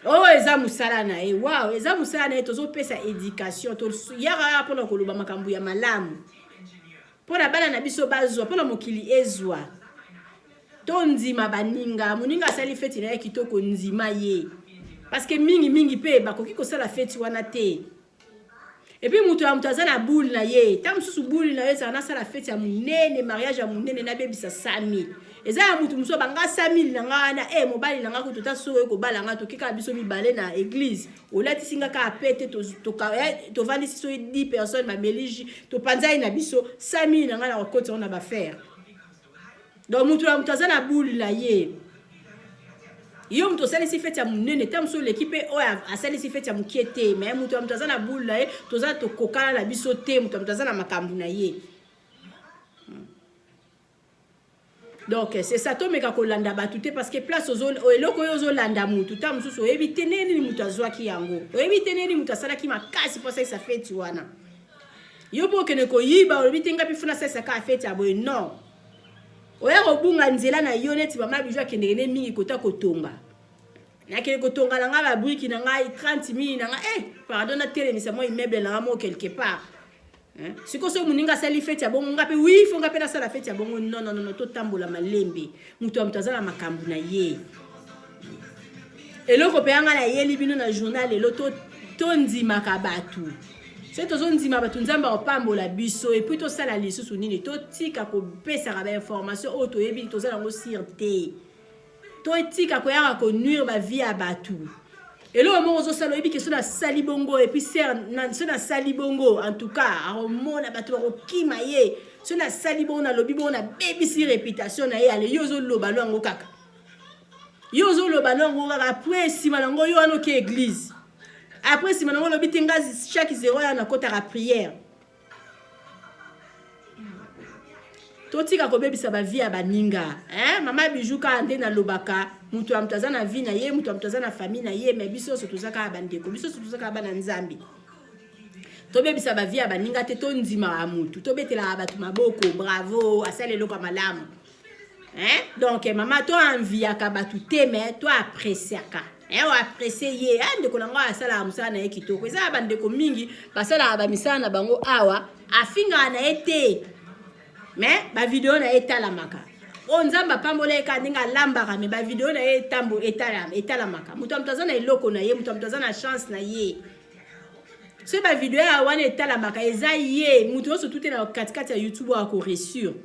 oh eza musala na e wow eza musala na e tozo pesa éducation to yara pona koloba makambo ya malamu pona bana na biso bazwa pona mokili ezwa to nzima baninga muninga sali feti na kitoko nzima ye parce que mingi pe bakoki ko sala feti wana te et puis mutu azana boule na ye tam susu boule na ye ça na sala feti ya munene mariage ya munene na bebisa 100,000 eza ya mutu muso banga 100,000 na ngana mobali na ngako totasoyo ko balanga to kika biso mibale na église olati singa ka apete to vandi siso 10 personnes ba meliji to panzai na biso 100,000 na ngana ko koti on ba faire donc mutu azana boule na ye yo mto sali si feti ya munene tamso l'équipe oya asali si feti ya mukiete mais mutu azana boule na ye toza to kokala na biso te mutu azana makambu na ye. Donc c'est ça to meka ko landa batute parce que place ozo eloko yo zo landa mutu ta mususu evite neni mutu azwaki yango evite neni mutu asala ki makasi pour ça feti wana yo po kene ko yiba olobi tenga pi funa sesa ka fete ya boye non oya kobunga nzela na yo neti mama Bijou akendekene mingi kota kotonga nakende kotonga na nga babriki na nga 30 000 na nga pardon na telemisa mo immeuble na nga mo quelque part siko so muninga sali fete ya bongo nga pe oui fonga pe na sala fete ya bongo non to tambola malembe mutu ya mutazana makambu na ye eloko pe anga na yeli bino na journal elo to ndimaka batu c'est tozo ndima batu nzamba opambola biso et puis to sala lisusu nini to tika ko pesa ba information auto yebi to sala ngo sirte to tika ko yaka ko nuire ba vie à batu elo mo ozo sala yebi ke so na sali bongo et puis ser na so na sali bongo en tout cas a mona batu ko kima ye so na sali bongo na lobi bongo na baby si réputation na ye ale yozo loba lo ngo kaka yozo loba lo ngo kaka après sima ngo yo ano ke église. Après, si maintenant le bitinga chaque 0 ya na kota la prière. Toti ka kobebi sa ba vie ba ninga. Mama Bijou ka ande na lobaka, mutu amtaza na vie na ye, mutu amtaza na famille na ye, mais biso so tozaka bandeko, biso so tozaka bana nzambi. To bebi sa ba vie ba ninga te to ndima amutu. To betela batu maboko, bravo, asale loko malamu. Donc maman to envie ka batu te mais to apprécier ka. O apprécier ye ndeko na nga asala musana ye kitoko eza bandeko mingi basala ba misana bango awa afinga na ete mais ba video na etala maka o nzamba pambola ka ndinga lambaka me ba video na etambo etala maka mutu amtazana eloko na ye mutu amtazana chance na ye so ba video ya wana etala maka eza ye mutu oso tout na katikati ya YouTube a ko resure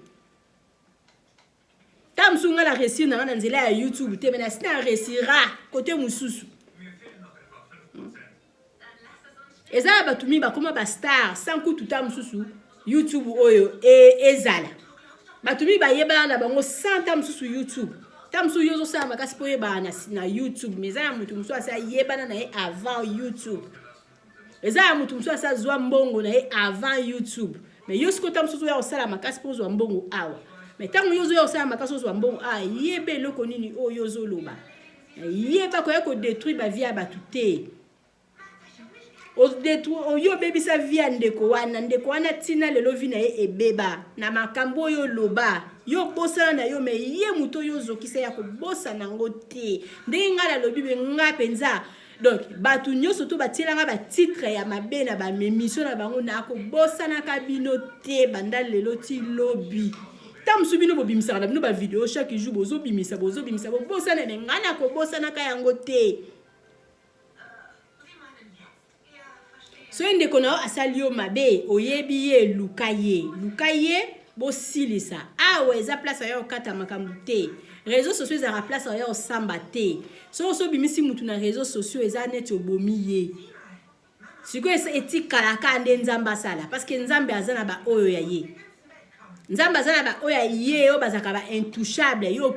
tam sunga la réussir na nzela ya YouTube te mena sina réussira côté mususu eza batumi ba koma ba star sans coup tout am mususu YouTube oyo ezala batumi ba yeba na bango sans tam mususu YouTube tam mususu yozo sa makasi po yeba na YouTube meza ya mutu mususu asa yeba na ye avant YouTube eza ya mutu mususu asa zwa mbongo na ye avant YouTube mais yosko tam mususu ya osala makasi po zwa mbongo awa. Mais tant que yozo osala makaso so mbongo yebe loko nini o yozo loba yeba ko yako détruire ba vie ya batu te o détruire o yo bebi sa vie ndeko wana tina lelo vi na ye ebeba na makambo yo loba yo bosa na yo me ye muto yozo kisa ya ko bosa nango te ndenga la lobi be nga penza. Donc batu nyoso to batila nga ba titre ya mabe na ba memission na bango na ko bosa na kabino te banda lelo ti lobby. Tam subino bobimisa na bino ba video chaque jour bozo bimisa bozo bosa na ngana ko bosa na kayango te. So ende kona asali yo mabe oyebi ye lukaye bo silisa awe za place ya okata makambu te réseaux sociaux za place ya osamba te so bimisi mutu na réseaux sociaux eza net obomi ye siko etika la kande nzamba sala parce que nzambe azana ba oyo ya ye. Nzamba zana ba oya ye o bazaka ba intouchable yo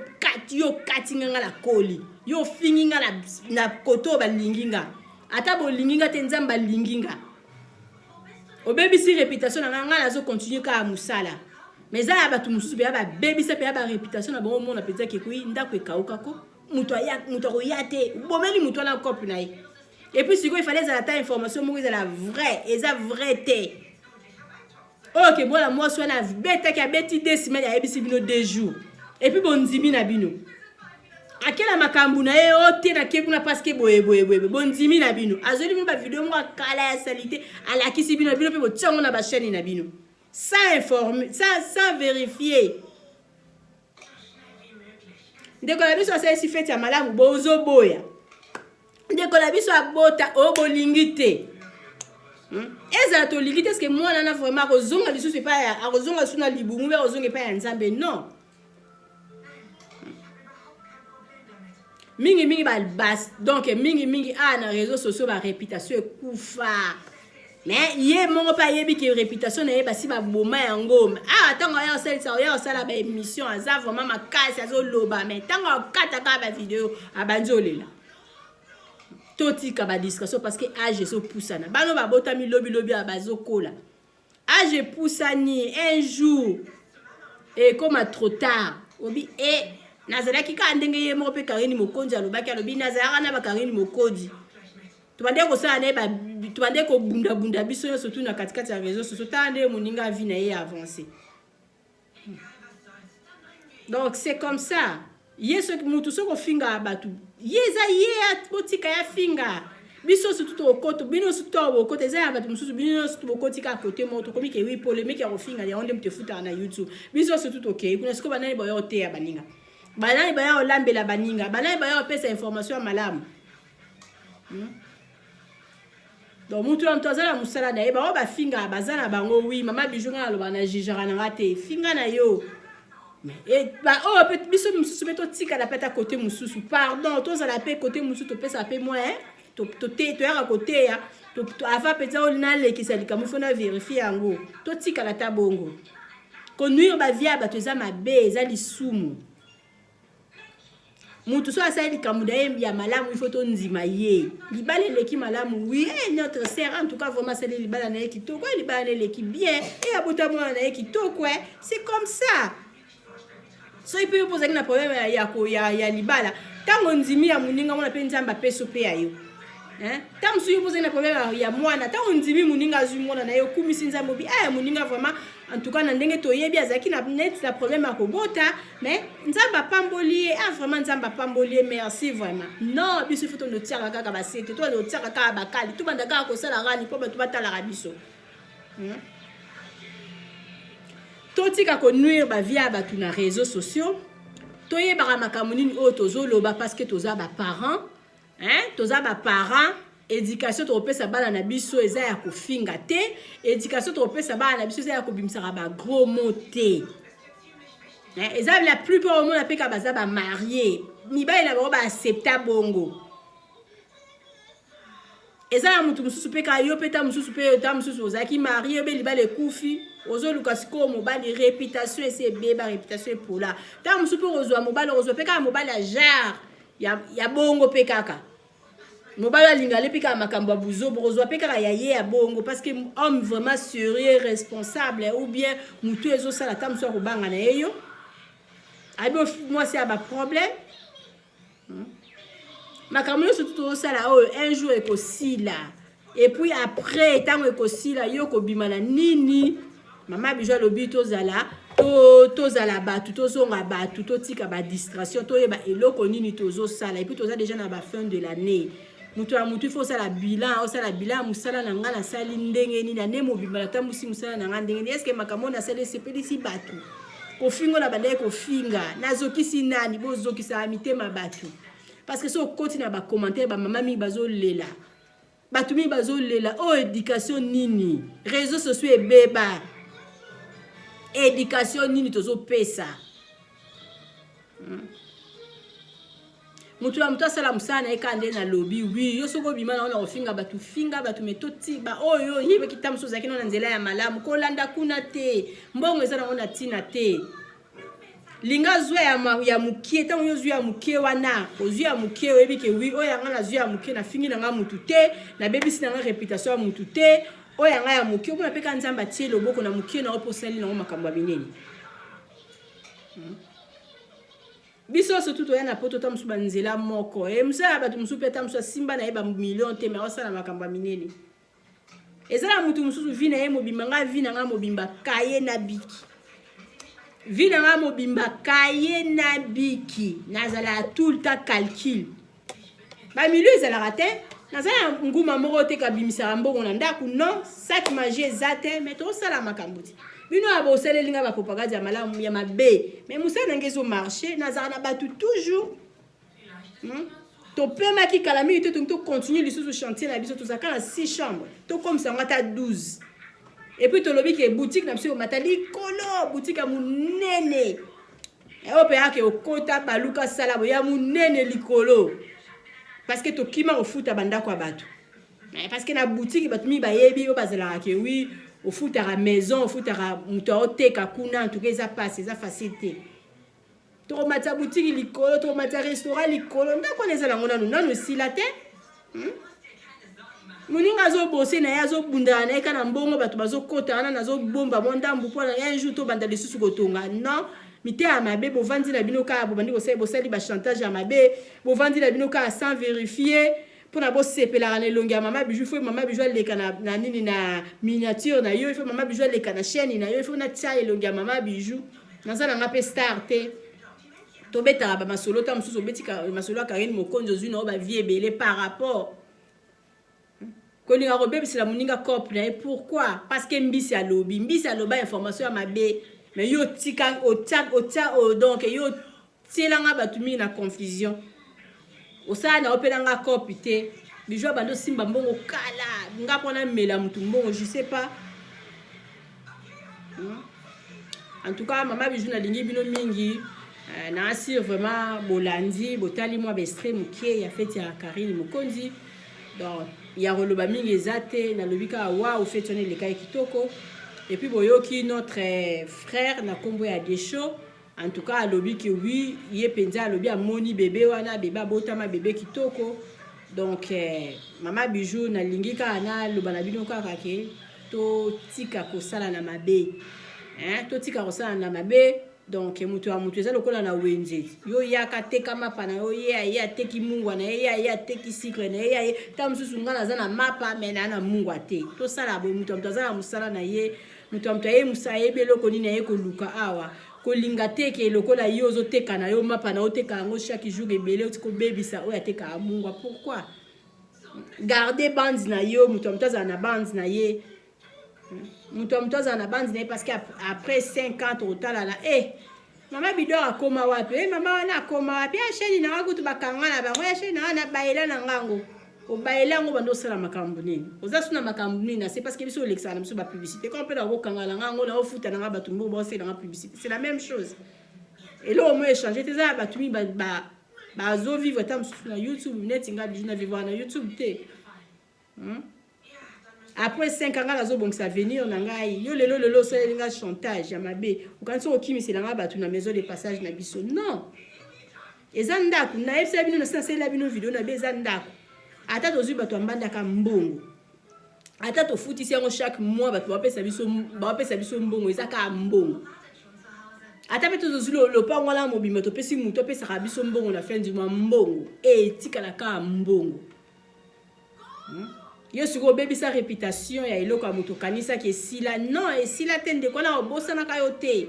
katinga la koli yo finginga na koto ba linginga ata bo linginga te nzamba linginga o baby si réputation na nga na zo continuer ka musala mais za ba tu mususu ba baby sa pe ba réputation na bon mona peza ke kui ndako ekauka ko muto ko yate bomeli muto na copie na ye et puis si il fallait za ta information mo za la vraie eza vrai te. Ok, bon la moi soit na bête qui a bêti 2 semaines ya ebisi bino 2 jours. Et puis bon ndimi na bino. Akela makambu na ye ote na kekuna parce que boye bon ndimi na bino. Azoli bino ba vidéo mo kala ya salite ala kisi bino pe bo tsango na ba chaîne na bino. Sans informer, sans vérifier. Ndeko la biso sa si fete ya malamu bozo boya. Ndeko la biso abota obolingite. Eza to ligite est-ce que moi nana vraiment kozonga lisusu c'est pas a kozonga suna libumu be kozonga pas ya nzambe non mingi bas donc mingi na réseaux sociaux ba réputation ekufa mais ye mongo pa yebi ki réputation na ye basi ba boma yango tango ya osala ba émission aza vraiment makasi azo loba mais tango kata ka ba vidéo abanzolela totika ba discussion parce que age so poussana bano ba botami lobi abazokola age poussani un jour et comme trop tard obi nazala ki ka ndenge ye mo pe Karine Mokonzi alobaki alobi nazala na ba Karine Mokonzi tobande kosala na ye tobande kobunda biso surtout na katikati ya réseau sociaux tande moninga avi na ye avancé. Donc c'est comme ça. Yeso mutu soko finga abatu. Yeza ye botika ya finga. Biso surtout au côté, bino surtout au côté za abatu mususu bino surtout au côté ka côté moto komi ke wi polémique ya finga ya onde mte futa na YouTube. Biso surtout okay. Kuna siko banani boyo te ya baninga. Banani boyo lambela baninga. Banani boyo pesa information malamu. Donc mutu la mtozala musala na ye ba ba finga bazana bango wi mama bijunga na loba na jijara na ngate finga na yo. Et bah oh peut biso mususu beto tika la peta côté mususu pardon to za la pe côté mususu to pesa pe moi to ya côté ya to ava peta olina le ki salika mu fona vérifier yango to tika la tabongo ko nuire ba via ba to za mabe za lisumu mutu so asa likamuda ya malamu il faut to nzima ye libale leki malamu oui notre sœur en tout cas vraiment c'est libala na kitoko libala leki bien et abota moi na kitoko c'est comme ça. So il peut poser un problème ya libala tango nzimi ya muninga mona pe nzamba peso pe ayo tango so poser un problème ya mwana tango nzimi muninga zu mona na yo kumisi nzambo bi muninga vraiment en tout cas na ndenge to yebi azaki na net la problème ya kobota mais nzamba pambolier vraiment nzamba pambolier merci vraiment non biso faut to tiaka kaka ba sete to no tiaka kaka bakali to banda kaka ko sala rani po ba to batala rabiso totika ko nuire ba via ba tuna réseaux sociaux toye ba makambo nini o tozo loba parce que toza ba parents toza ba parents éducation to pesa bana na biso eza ya ko finga te éducation to pesa bana na biso eza ya ko bimisa ba gros moté eza la plupart au monde apeka baza ba marié mibali na ba accepta bongo eza ya mutu mususu peka yo peta mususu pe ta mususu ozaki marié be libale kufi ozo lukasiko mobali réputation et c'est beba réputation pour là ta mususu ozo mobali ozo peka mobali a jar ya bongo pekaka mobali lingale peka makambo buzo ozo peka ya ye ya bongo parce que homme vraiment sérieux responsable ou bien mutu ezo sala ta mususu ko banga na yeyo abo moi c'est ba problème makambo surtout sala un jour ekosila et puis après tango ekosila yo ko bimana nini mama bijwa lobi tozala tozala batu tozonga batu totika ba distraction toyeba eloko nini tozo sala et puis toza déjà na ba fin de l'année mutu a mutu faut sala bilan musala na ngana sali ndenge nini na nemo bimana tamusi musala na ngana ndenge est-ce que makambo na sala sepelisi batu ko fingo na bande ko finga nazokisi nani bozokisa amitema batu parce que so koti na ba commentaire ba mama mi bazo lela batu mi bazo lela éducation nini réseaux sociaux ebeba éducation nini tozo pesa mutu ya mutu asala musana ekande na lobby oui yo soko bimana ona ofinga batu metoti ba oyo yibe kitamu so zakino na nzela ya malamu ko landa kuna te mbongo ezana ona tina te linga zwe ya mukie tango yo zwe ya mukie wana ozwe ya mukie oyebi ke oui oya nga na zwe ya mukie na fingi na nga mutu te na bebisi na nga réputation ya mutu te oya nga ya mukie opona peka nzamba tie loboko na mukie na oposali na makambo ya bineni biso surtout to yana poto tamusu banzela moko musala batu musu peta musu simba na eba million te mais osala makambo ya bineni ezala mutu mususu vina ye mobimba nga vina nga mobimba kaye na biki vina nga mobimba kaye na biki nazala tout le temps calcul ba milieu ezala raté nazala nguma moko te kabimisa mbongo na ndaku non sac magie zate mais to sala makambo ti bino abo sele linga ba propagande ya malamu ya mabe mais musa nangezo marché nazala na batu toujours to pema ki kalami te to continuer les sous chantier na biso to zaka na 6 chambres to comme ça ngata 12 et puis to lobi ke boutique na biso matali kolo boutique ya munene e opéra ke okota baluka salabo ya munene likolo parce que to kima ofuta bandako abatu parce que na boutique batu mi bayebi o bazala ke oui ofuta la maison ofuta muto oteka kuna en tout cas ça passe ça facilité to mata boutique likolo to mata restaurant likolo ndako nezala ngona nanu silate muninga zo bosser na yazo bunda na eka na mbongo batu bazo kota ana nazo bomba mondambu pona un jour to banda lisusu kotonga non mité à mabe bovandi na binoka bobandi ko sali ba chantage à mabe bovandi na binoka sans vérifier pour na bo sepela na elongi ya mama bijou faut mama bijou leka na nini na miniature na yo il faut mama bijou leka na chaîne na yo il faut na tia elongi ya mama bijou nazala nga pe star te to beta ba masolo ta mususu betika masolo Karine Mokonzi ozui na ba vie belé par rapport kolinga robebe c'est la moninga cop na pourquoi parce que mbisi a loba information ya mabe mais yo tika o donc yo tielanga batumi na confusion osala na opelanga cop te bijou bando simba mbongo kala nga pona mela mutu mbongo je sais pas en tout cas mama bijou na lingi bino mingi na assure vraiment bolandi botali moi be stream qui ya fête ya Karine Mokonzi donc ya roloba mingi ezate na lobika wa au fait tourner les kai kitoko et puis boyoki notre frère na kombo ya Desho en tout cas lobi ki oui yé penza lobi a moni bébé wana bébé botama bébé kitoko donc mama bijou na lingika na lobana bino kaka ke to tika kosala na mabe to tika kosala na mabe donc mutu a mutu eza lokola na wenze yo yaka teka mapa na yo ye ateki mungwa na ye ateki cycle na ye ta mususu ngana za na mapa mena na mungwa te to sala bo mutu amtaza musala na ye mutu amtaye musaye beloko nini na ye koluka awa kolinga teke lokola yo zo teka na yo mapa na oteka ngo chaque jour ebele otiko bebisa o ateka mungwa pourquoi garder bande na yo mutu amtaza na bande na ye mutomtoza na bande na parce que après 50 otala la mama bidor akoma wapi mama wana akoma wapi chaîne na wakutu bakanga na bango ya chaîne na baila na ngango o baila ngo bando sala makambu nini ozasu na makambu nini c'est parce que biso lexa na biso ba publicité quand on peut na okanga na ngango na ofuta na ba tumbo ba c'est dans la publicité c'est la même chose et là au moins échanger tes ba tumi ba zo vivre tam sur YouTube net nga bijou na vivre na YouTube te après 5 ans la zo bon ça venir na ngai yo lelo ça nga chantage ya mabe ukanso okimi c'est nga batu na maison de passage na biso non ezanda na FCB bino na sense la bino vidéo na bezanda ata tozu batu ambanda ka mbongo ata to futi si ngo chaque mois batu ba pesa biso mbongo ezaka mbongo ata beto tozu lo pango la mobimba to pesi muto pesa ka biso mbongo na fin du mois mbongo tika la ka mbongo yo siko baby sa réputation ya eloko ya moto kanisa ke sila non et sila tende kona obosa na kayote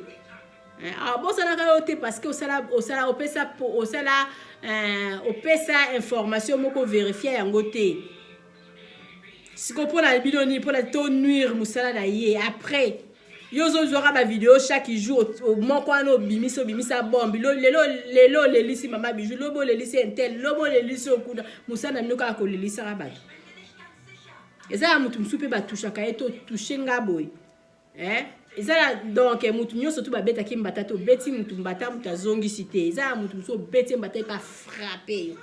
obosa na kayote parce que osala opesa information moko vérifier yango te siko pona bidoni pona to nuire musala na ye après yo zo zora ba vidéo chaque jour au moko ano bimisa bombe lelo lelisi mama bijou lobo lelisi intel lobo lelisi okuda musana mnoka ko lelisa rabatu eza mutu msupe ba toucha ka eto toucher ngaboy eza donc mutu nyoso tu ba beta ki mbata to beti mutu mbata muta zongi cité eza mutu mso beti mbata pa frapper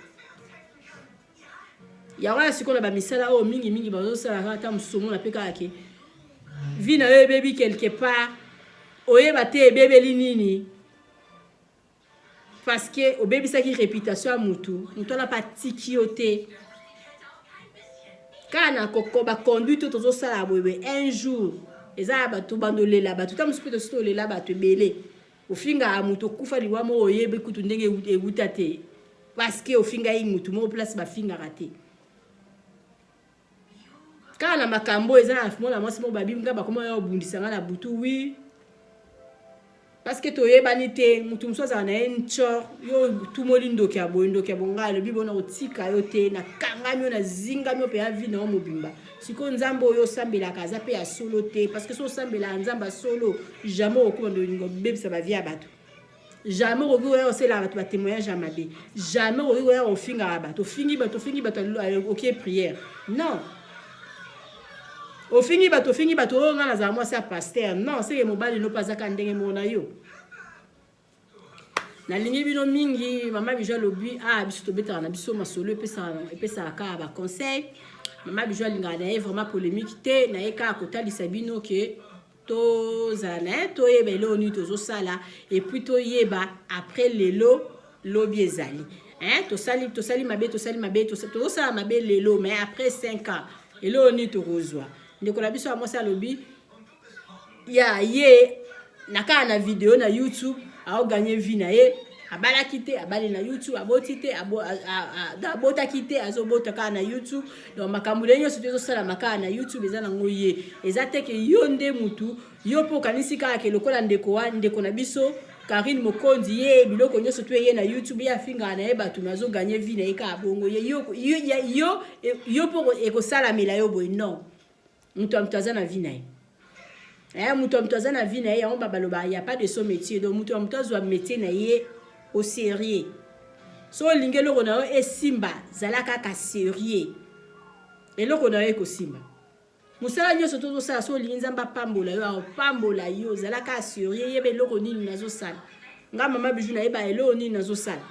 ya wala sikona ba misala o mingi bazo sala ta msomo na peka yake vina yo baby quelque part oye bate bébé linini parce que o baby ça qui réputation a mutu na pas tikioté kana koko ba conduite tozo sala bwebe un jour eza ba to bandolela ba tuta msupeto sto lela ba to belé ofinga amuto kufa liwa mo oyebe kutu ndenge ebutate parce que ofinga yi mutu mo place ba finga raté kana makambo eza na fimo na mwasi mo babi mga ba koma yo bundisanga na butu oui parce que toyeba nité mutu msoza na enchor yo tumoli ndoki ya bonga le bibona otika yo te na kangami na zingami pe ya vie na mobimba siko nzambo yo sambela kaza pe ya solo te parce que so sambela nzamba solo jamais okundo ngo bebisa ba vie ya bato jamais okuyo c'est la bato ba témoignage amabe jamais okuyo ofinga bato fingi bato OK prière non ofingi bato nga na za moi ça pasteur non c'est mobali no pas aka ndenge mona yo na lingi bino mingi mama bijou lobi biso to beta na biso masolo epesa ka ba conseil mama bijou linga na vraiment polémique te na eka kotalisa bino ke to zana to yeba lo ni to zo sala et puis to yeba après lelo lobi ezali to sali mabe to sala mabe lelo mais après 5 ans et lo ni to rozwa ndeko la biso amosa lobi ya ye naka na vidéo na YouTube a gagné vie na ye abala kite abali na YouTube aboti te abota kite azobota ka na YouTube donc makambo lenyo soto zo sala maka na YouTube eza na ngoye eza te ke yonde mutu yo po kanisi ka ke lokola ndeko na biso Karine Mokondi ye biloko nyoso to ye na YouTube ya finga na ye batu nazo gagner vie na ye ka bongo yo po ekosala mela yo boy non mutu amtaza na vie na ye mutu amtaza na vie na ye yango babaloba ya pas de son métier donc mutu amtazo métier na ye au sérieux so lingelo na yo esimba zalaka ka sérieux eloko na yo ekosimba musala nyoso to sala so linzamba pambola yo pambola yo zalaka sérieux yebe eloko nini nazo sala nga mama Bijou na yeba eloko nini nazo sala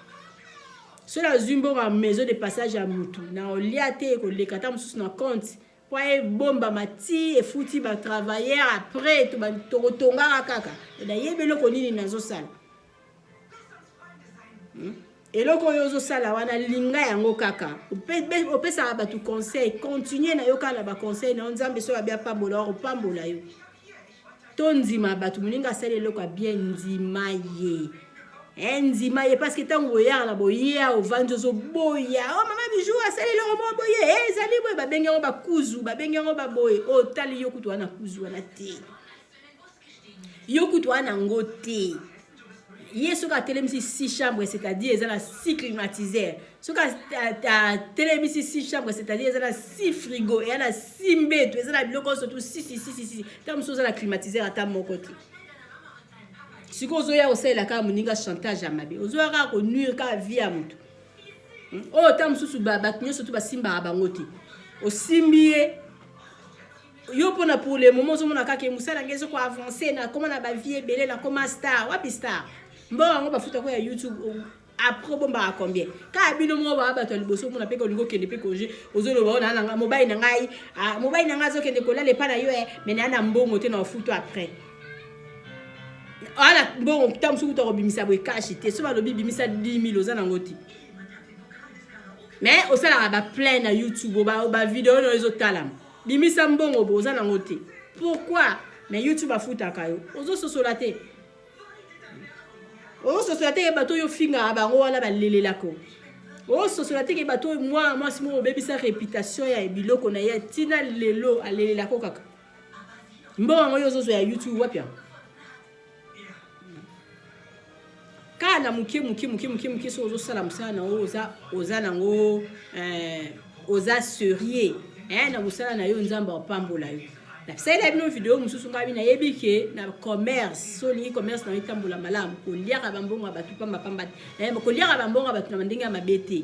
so la zumbo en maison de passage à mutu na oliate ko lekata mususu na compte po e bomba mati e futi ba travailler après to ba tokotonga kaka na yebe eloko nini nazo sala eloko yozo sala wana linga yango kaka opesa batu conseil continuer na yo kala ba conseil na nzambe so abia pambola o pambola yo tonzima batu muninga sala eloko bien nzima ye parce que tango ya na boya o vanjozo boya o mama Bijou asala eloko mo boye ezali boye ba benga ngo ba kuzu ba benga ngo ba boye o tali yo kutu wana kuzu wana te yo kutu wana ngote Yesu ka télémisi 6 chambres c'est-à-dire ils ont la 6 climatiseurs. Ce ka télémisi 6 chambres c'est-à-dire ils ont la 6 frigos et la 6 mbéto, ils ont la biloko surtout 6. Tam so la climatiseur à ta mon côté. Si ko zo ya osai la ka muninga chantage à mabe. Ozo ra ko nuire ka vie à mutu. Oh tam so ba batunyo surtout ba simba bangote. O simbie yo pona pour le moment zo mona ka ke musala ngezo ko avancer na comment na ba vie belé na comment star, wapi star. Mbongo bafuta ko ya YouTube après bomba combien ka bino mo ba bato liboso mona pe ko lingo kende pe koje ozolo ba ona na mobile na ngai mobile na ngai zo kende ko la le pa na yo mais na mbongo te na futo après ala mbongo tamsu to bimisa boy cash te so ba lobi bimisa 10,000 ozana ngoti mais osala ba plein na YouTube ba vidéo no ezo talam bimisa mbongo bo ozana ngoti pourquoi mais YouTube afuta kayo ozo sosolate o société ke bato yo finga bango wala balelela ko o société ke bato moi si mo bebi sa réputation ya biloko na ya tina lelo alelela ko kaka mbongo yo zo ya YouTube wapia kana muki so zo sala musana oza nango oza sérieux na musala na yo nzamba pambola yo la sala bino vidéo mususu ngabi na yebike na commerce so li commerce na itambola malamu ko liaka bambongo batu pamba ko liaka bambongo batu na mandinga mabete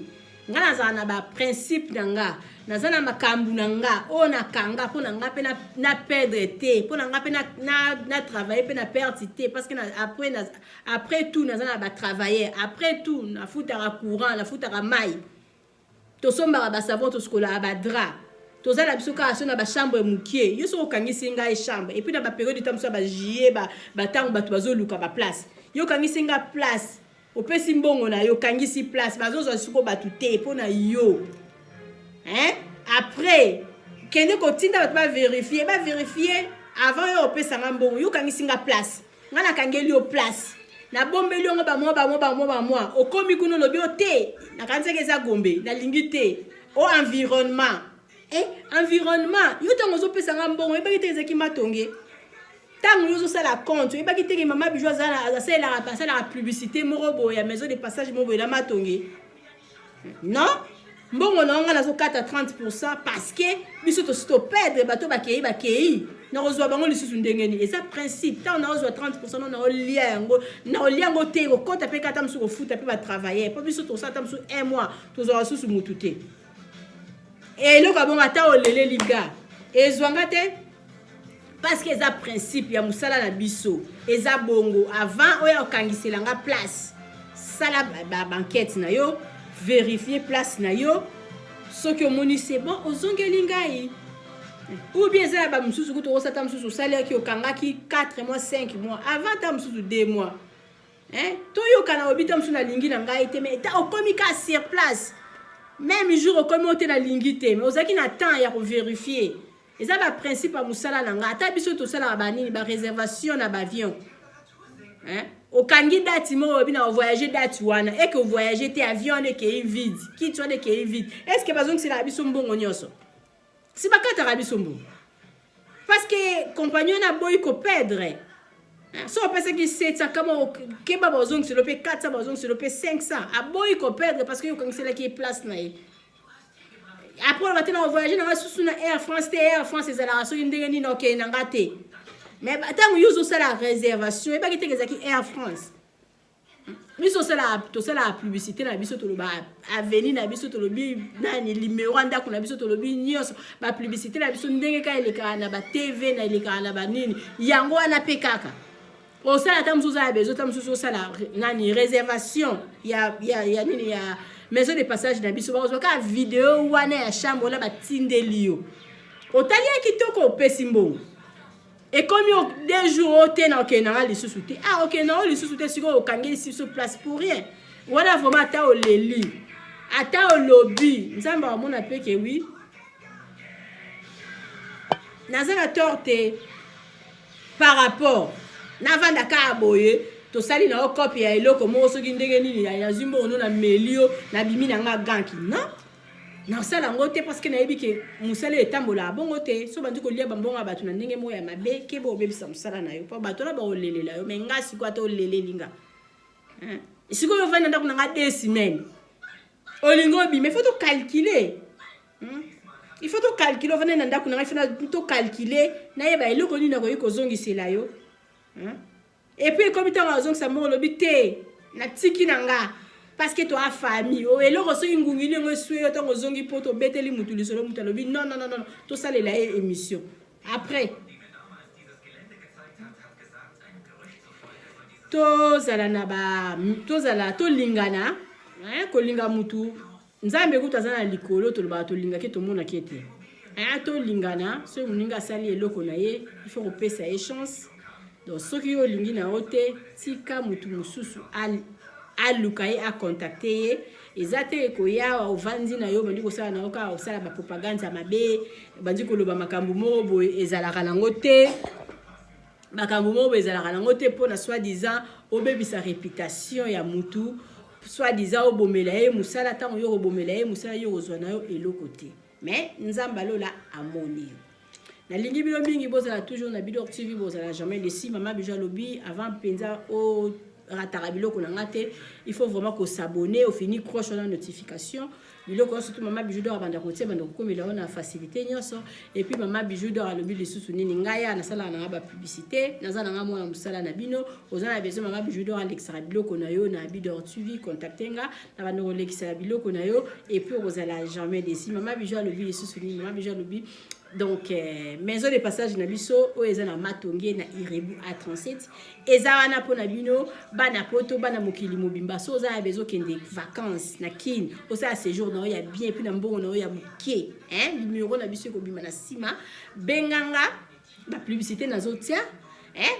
ngana za na ba principe nanga na zana makambu nanga ona kanga pona nga pe na perdre te pona nga pe na travailler pe na perdre te parce que après tout na zana ba travailler après tout na futara courant na futara mai to somba ba savon to skola ba drap toza la biso ka na ba chambre mukie yo so kangisi nga e chambre et puis na ba période de temps so ba jier ba tango batu bazoluka ba place yo kangisi nga place opesi mbongo na yo kangisi place bazozo suko batu te pona yo après kende ko tinda batu ba vérifier avant yo opesa mbongo yo kangisi nga place ngana kangeli yo place na bombe liongo ba moi okomi kuno lobi o te na kanzeke za gombe na lingi te o environnement environnement yo tango zo pesa ngambongo ebaki te ezaki matonge tango yo zo sala compte ebaki te mama Bijou azala la publicité morobo ya maison de passage mobo la matonge non mbongo na nga nazo kata 30% parce que biso to perdre bato bakei na rozwa bango lisusu ndengeni et ça principe tant na rozwa 30% na oliango te ko kota pe kata msuko futa pe ba travailler po biso to sata msu 1 mois to zo susu mutute et le kabon ata olele liga ezwanga te parce que eza principe ya musala na biso eza bongo avant oya okangisela nga place sala ba banquette na yo vérifier place na yo soki omoni c'est bon ozongeli ngai ou bien ça ba mususu kuto osata mususu salaire ki okangaki 4 mois 5 mois avant ta mususu 2 mois to yo kana obita mususu na lingi na ngai te mais ta okomi ka sur place même jour okomi ote na lingi te mais ozaki na temps ya ko vérifier et ça ba principe a musala na nga ata biso to sala ba nini ba réservation na ba avion au kangi date mo bina voyager date wana et que voyager te avion ne ke vide qui tu ne ke vide est-ce que bazong c'est la biso mbongo nyoso si bakata la biso mbongo parce que compagnon na boy ko perdre so on pense que 700 comme ke ba bazong c'est le p 400 bazong c'est le p 500 a boy ko perdre parce que yo kangi c'est la qui place na après on va te na voyager na sous na Air France c'est la raso ndenge ni no ke na ngate. Mais tant que vous avez la réservation, et pas que vous Air France. Nous avons la publicité, nous avons l'avenir, nous avons le numéro, nous avons la publicité, nous avons la TV, nous avons la nini. Yango ana pekaka. Au sala tam vous avez besoin, tam vous sala nani réservation. Il y a maison de passage na biso ba ka vidéo wana ya chambre la batinde lio. Otalia kitoko pesimbo. Et comme il y a des jours où tu es dans le sous-souté, ah ok, non, le sous-souté, c'est qu'on a ici sur place pour rien. Voilà, vraiment, attends au lit, attends au lobby. Nous avons mon appel que oui. Nous avons torte par rapport. Nous avons d'accord à boyer. To sali na copie ya eloko mo so kindenge nini ya zimbo ono na melio na bimi na nga ganki non. Na sala ngote parce que na yebi ke musala etambola bongo te so bandu ko lia bambonga batu na ndenge moya mabe ke bo bebisa musala na yo pa batu na ba olelela yo menga siko ata olele linga siko yo vana ndako na nga 2 semaines olingo bi mais faut to calculer il faut to calculer vana na ndako na nga fina to calculer na yeba eloko ni na ko yiko zongisela yo et puis comme tant azong sa mo lobi te na tiki nanga parce que tu as famille oh et le reçu ngungi le reçu autant ozongi poto beteli mutu li solo mutu lobi non tout ça la émission après to zala na ba to zala to lingana ko linga mutu nzambe kutazana likolo to ba to linga ke to mona kete to lingana so muninga sali eloko na ye il faut repesa e chance donc ce qui yo lingi na ote tika mutu mususu alukai a contacter ezate ko ya ovandi na yo bandi ko sala na oka osala ba propagande mabe bandi ko loba makambu mobo ezala kanango te makambu mobo ezala kanango te pona soi-disant obebisa réputation ya mutu soi-disant obomela ye musala tango yo obomela ye musala yo ozwa na yo eloko te mais nzamba lola amoni na lingi bilo mingi bozala toujours na Bidor TV bozala jamais laisser maman bija lobi avant penza o ratarabilo konangate il faut vraiment qu'on s'abonner au fini croche la notification biloko surtout maman bijou d'or banda kotie banda komela on a facilité nyonso et puis maman bijou d'or alobi le susu nini ngaya na sala na ba publicité naza na mwana musala na bino ozana besoin maman bijou d'or alexra biloko na yo na Bidor TV contactenga na banda kolekisa biloko na yo et puis ozala jamais d'ici maman bijou alobi le susu nini maman bijou alobi donc maison de passage na biso o ezana matonge na Irebu A37 ezana pona bino bana poto bana mokili mobimba so za bezo kende vacances na kin o sa séjour na ya bien puis na mbongo na ya muke numéro na biso ko bima na sima benganga ba publicité na zotia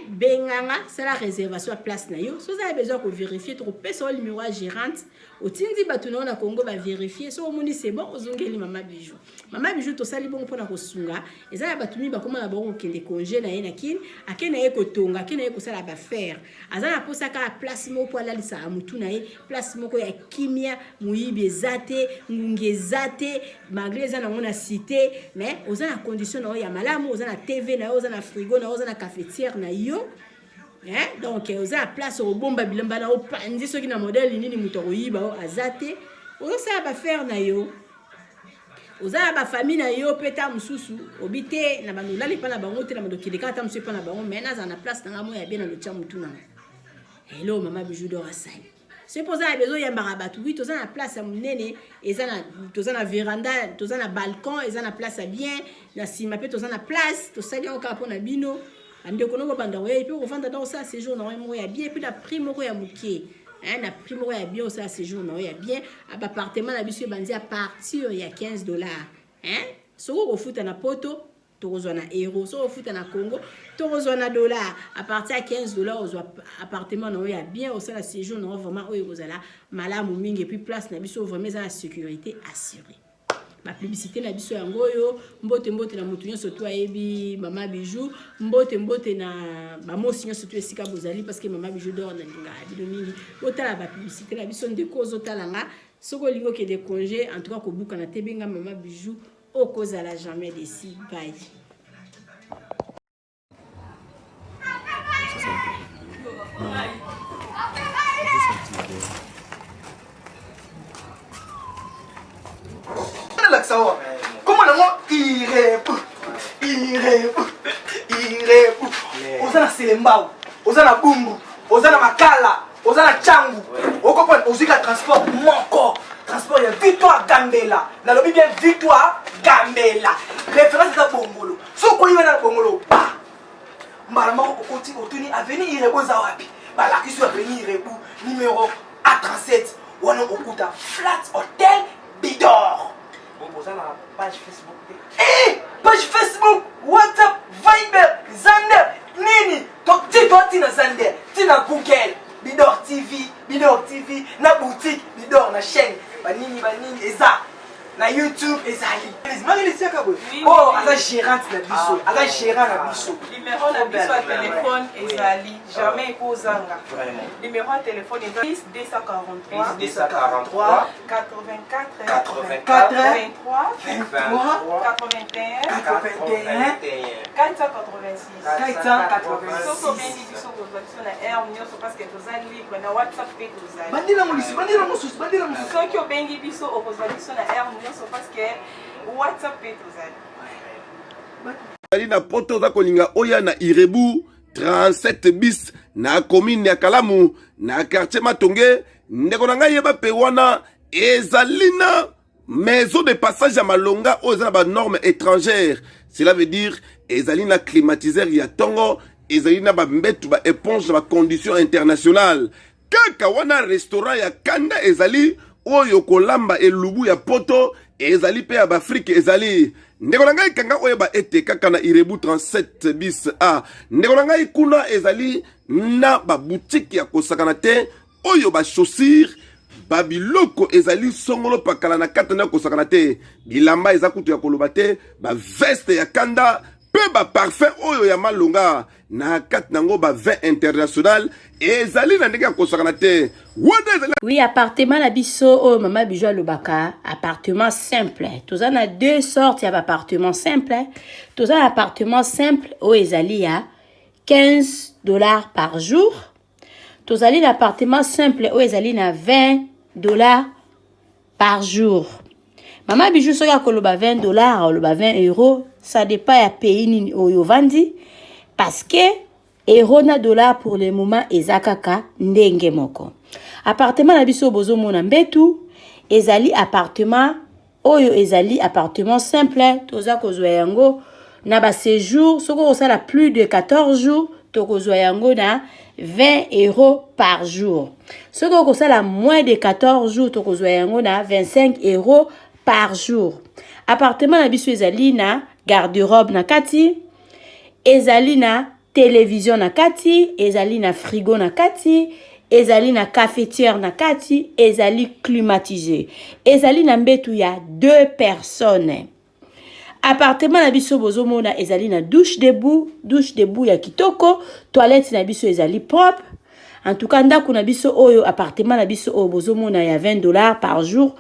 benganga c'est la réservation à place na yo so za bezo ko vérifier trop pesa o numéro à gérante o tindi batuna na Congo ba vérifier so moni c'est bon ozongeli maman bijou to sali bon pona ko sunga ezala batumi ba koma na bon kende congé na ye na kin akena ye ko tonga akena ye ko sala ba faire azana posa ka place mo po ala lisa mutu na ye place moko ya kimia muyibi ezate ngungezate malgré ezana ngona cité mais ozana condition na ya malamu ozana TV na yo ozana frigo na yo ozana cafetière na yo donc oza place au bomba bilamba na opandi soki na modèle nini muto koyiba azate oza ba faire na yo oza ba famille na yo peta mususu obite na banola lipa na bango te na mando kileka ta musu pa na bango mais na za na place na mo ya bien na lo tia mutu na hello maman bijou d'or asali c'est pour ça a besoin ya marabatu oui toza na place ya munene ezana toza na véranda toza na balcon ezana place ya bien na sima pe toza na place to sali encore pour na bino ande kono ko banda ouais et puis on vend dans ça séjour na mo ya bien puis la prime mo ya mukie na prime mo ya bien ça séjour na ya bien appartement na biso bandi à partir ya $15 soko ko futa na poto to kozwa na euro soko futa na Congo to kozwa na dollar à partir ya $15 ozwa appartement na ya bien au ça la séjour na vraiment oyo kozala malamu mingi et puis place na biso vraiment za sécurité assurée ba publicité na biso yango yo mbote na mutu nyonso to ayebi Mama Bijou mbote na ba mosi nyonso to esika bozali parce que Mama Bijou dort na linga bino mingi otala ba publicité na biso ndeko ozotala nga soko lingo ke de congé en tout cas ko buka na tebenga Mama Bijou okozala jamais déci bye. Comment Ozana Selembao, Ozana Bumbu, Ozana Makala, Ozana Changu. Au comprendre, Ozika transport Monko. Transport Victoire Gambela. Dans le bien Victoire Gambela. Référence à Bongolo. So quoi il va dans Bongolo? Bah. Malama au côté autoni avenue Irebo Zawapi. Bah la question avenue Irebo numéro A37. Wana Okuta Flat Hotel Bidor. Vous avez la page Facebook. Page Facebook, WhatsApp, Viber, Zander, Nini. Donc, dis-toi, tu Zander, tu Google, Bidor TV, na boutique, Bidor, na chaîne, Banini, Eza, na YouTube, Ezali. Oh, Aza gérante na biso, Aza gérant na biso. Numéro na biso à téléphone, Ezali, jamais Kozanga. Numéro à téléphone, Ezali, 243, 84, 23, 81, 486. Soko bendi biso kozala na air nyonso parce que tozali libre na WhatsApp pe tozali. Bandila mosusu. Soki obengi biso okozala biso na air nyonso parce que WhatsApp pe tozali. Ali na poto za kolinga oya na Irebu 37 bis na commune ya Kalamu na quartier Matonge ndeko na ngai yeba pe wana ezalina maison de passage à Malonga aux normes étrangères. Cela veut dire ezalina climatiseur ya tongo ezalina ba mbetu ba éponge ba conditions internationales. Kaka wana restaurant ya Kanda ezali oyo kolamba elubu ya poto ezali pe ya ba Afrique ezali ndeko na ngai kanga oyo ba ete kaka na Irebu 37 bis a ndeko na ngai kuna ezali na ba boutique ya kosakana te oyo ba chaussures babiloko ezali songolo pakala na katana kosakana te bilamba eza kutu ya koloba te ba veste ya Kanda pe ba parfum oyo ya Malonga na kat nango ba vin international ezali na ndenge ya kosakana te wanda ezali. Oui, appartement la biso oh Mama Bijou alobaka appartement simple. Tous en a deux sortes d'appartements simples. Tous en appartement simple oh ezali ya $15 par jour. Tous en l'appartement simple oh ezali na $20 par jour. Mama Bijou soka koloba $20 oloba €20, ça dépend ya pays ni oyo vandi parce que euro na dollar pour le moment ezakaka ndenge moko. Appartement na biso bozo mona mbetu ezali appartement oyo ezali appartement simple toza kozwa yango na ba séjour soko osala plus de 14 jours to kozwa yango na €20 par jour. Soko osala moins de 14 jours to kozwa yango na €25 par jour. Appartement na biso ezali na garde-robe na kati, ezali na télévision na kati, ezali na frigo na kati, ezali na cafetière na kati, ezali climatisé. Ezali na mbetu ya 2 personnes. Appartement na biso bozo mona ezali na douche debout ya kitoko, toilette na biso ezali propre. En tout cas ndako na biso oyo appartement na biso oyo bozo mona ya $20 par jour.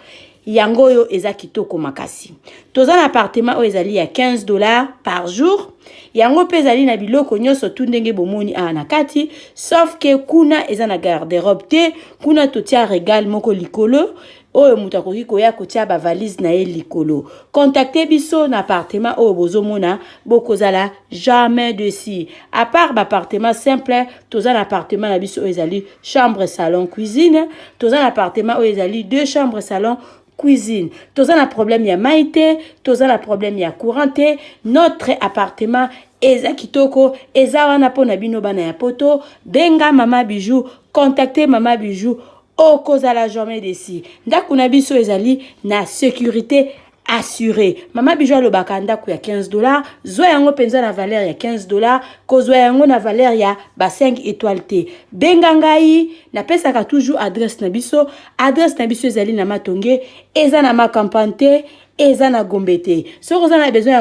Yango yo eza kitoko makasi. Toza na appartement oyo ezali ya $15 par jour. Yango pe ezali na biloko nyonso tu ndenge bomoni na kati, sauf que kuna eza na garde-robe te, kuna totia régal moko likolo oyo mutu akoki koya kotia ba valise na ye likolo. Contactez biso na appartement oyo bozomona bokozala jamais dessus. À part ba appartement simple, toza na appartement na biso oyo ezali chambre, salon, cuisine. Toza na appartement oyo ezali 2 chambres, salon, cuisine. Toza na problème ya maïté, toza na problème ya couranté. Notre appartement eza kitoko, eza wana pona bino bana ya poto. Benga Mama Bijou, contactez Mama Bijou. Okozala jamais desi. Ndako na biso ezali na sécurité assuré. Mama Bijou alobaka ndako ya 15 $. Zwa yango penza na valeur ya 15 $. Kozwa yango na valeur ya ba 5 étoiles te. Benga ngai na pesaka toujours adresse na biso. Adresse na biso ezali na Matonge, eza na Makampane te, eza na Gombe te. Soki oza na besoin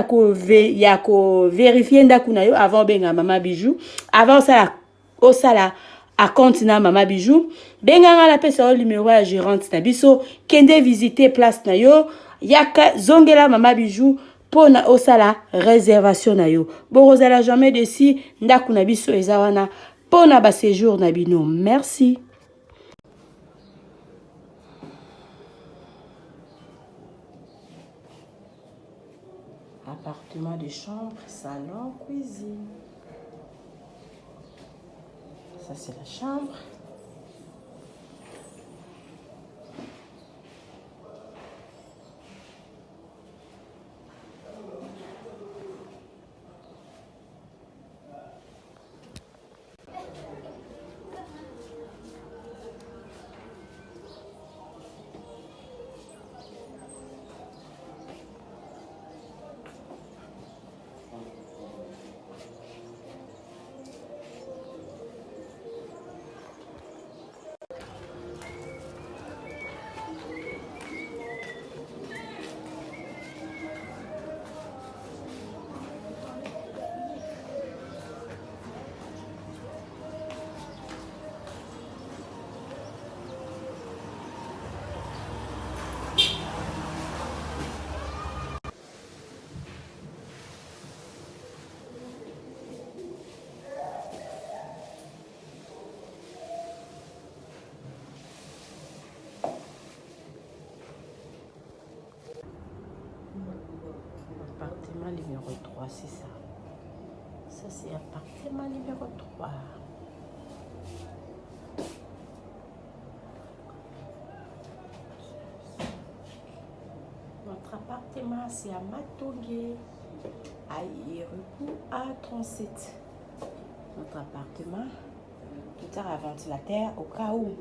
ya ko vérifier ndako na yo avant benga Mama Bijou, avant osala à compte na Mama Bijou, benga nga la pesa o numéro ya gérante na biso, kende visiter place na yo, yaka zongela Mama Bijou pona osala réservation na yo. Borozala jamais desi ndako na biso eza wana pona ba séjour na bino. Merci. Appartement de chambre, salon, cuisine. Ça c'est la chambre. Appartement numéro 3, c'est ça. Ça, c'est appartement numéro 3. Notre appartement, c'est à Matonge, à Irupu, à 37. Notre appartement, tout à ventilateur, au cas où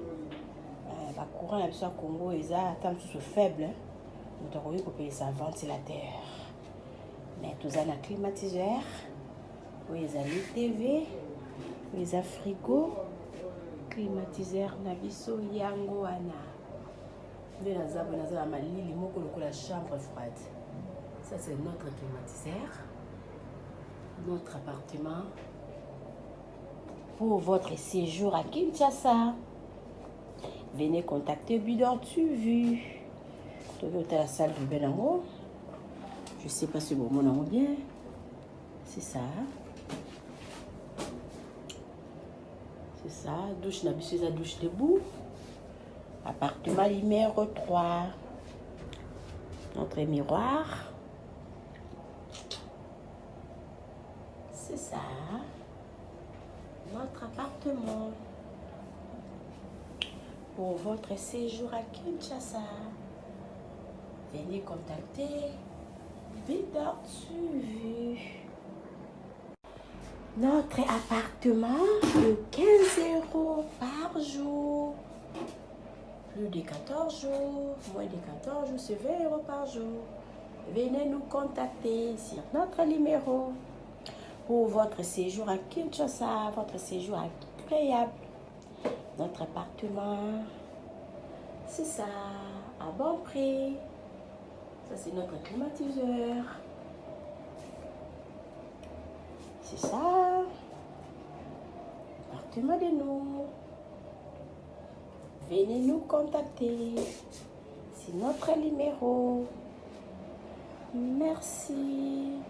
le courant là, au Congo, il a un faible. Nous avons coupé ça ventilateur. Mais tout ça, un climatiseur, oui, il y a les TV, il y a frigo, climatiseur, nabiso, yango, ana. Mais la chambre froide. Ça, c'est notre climatiseur, notre appartement. Pour votre séjour à Kinshasa, venez contacter Bidon TV. Tu veux la salle du Benamo. Je sais pas si bon mon bien. C'est ça. C'est ça. Douche nabisseuse à douche debout. Appartement numéro 3. Notre miroir. C'est ça. Notre appartement. Pour votre séjour à Kinshasa, venez contacter Bidon TV. Notre appartement de 15 € par jour. Plus de 14 jours, moins de 14 jours, c'est 20 € par jour. Venez nous contacter sur notre numéro pour votre séjour à Kinshasa, votre séjour agréable. Notre appartement, c'est ça, à bon prix. Ça, c'est notre climatiseur. C'est ça. Appartement de nous. Venez nous contacter. C'est notre numéro. Merci.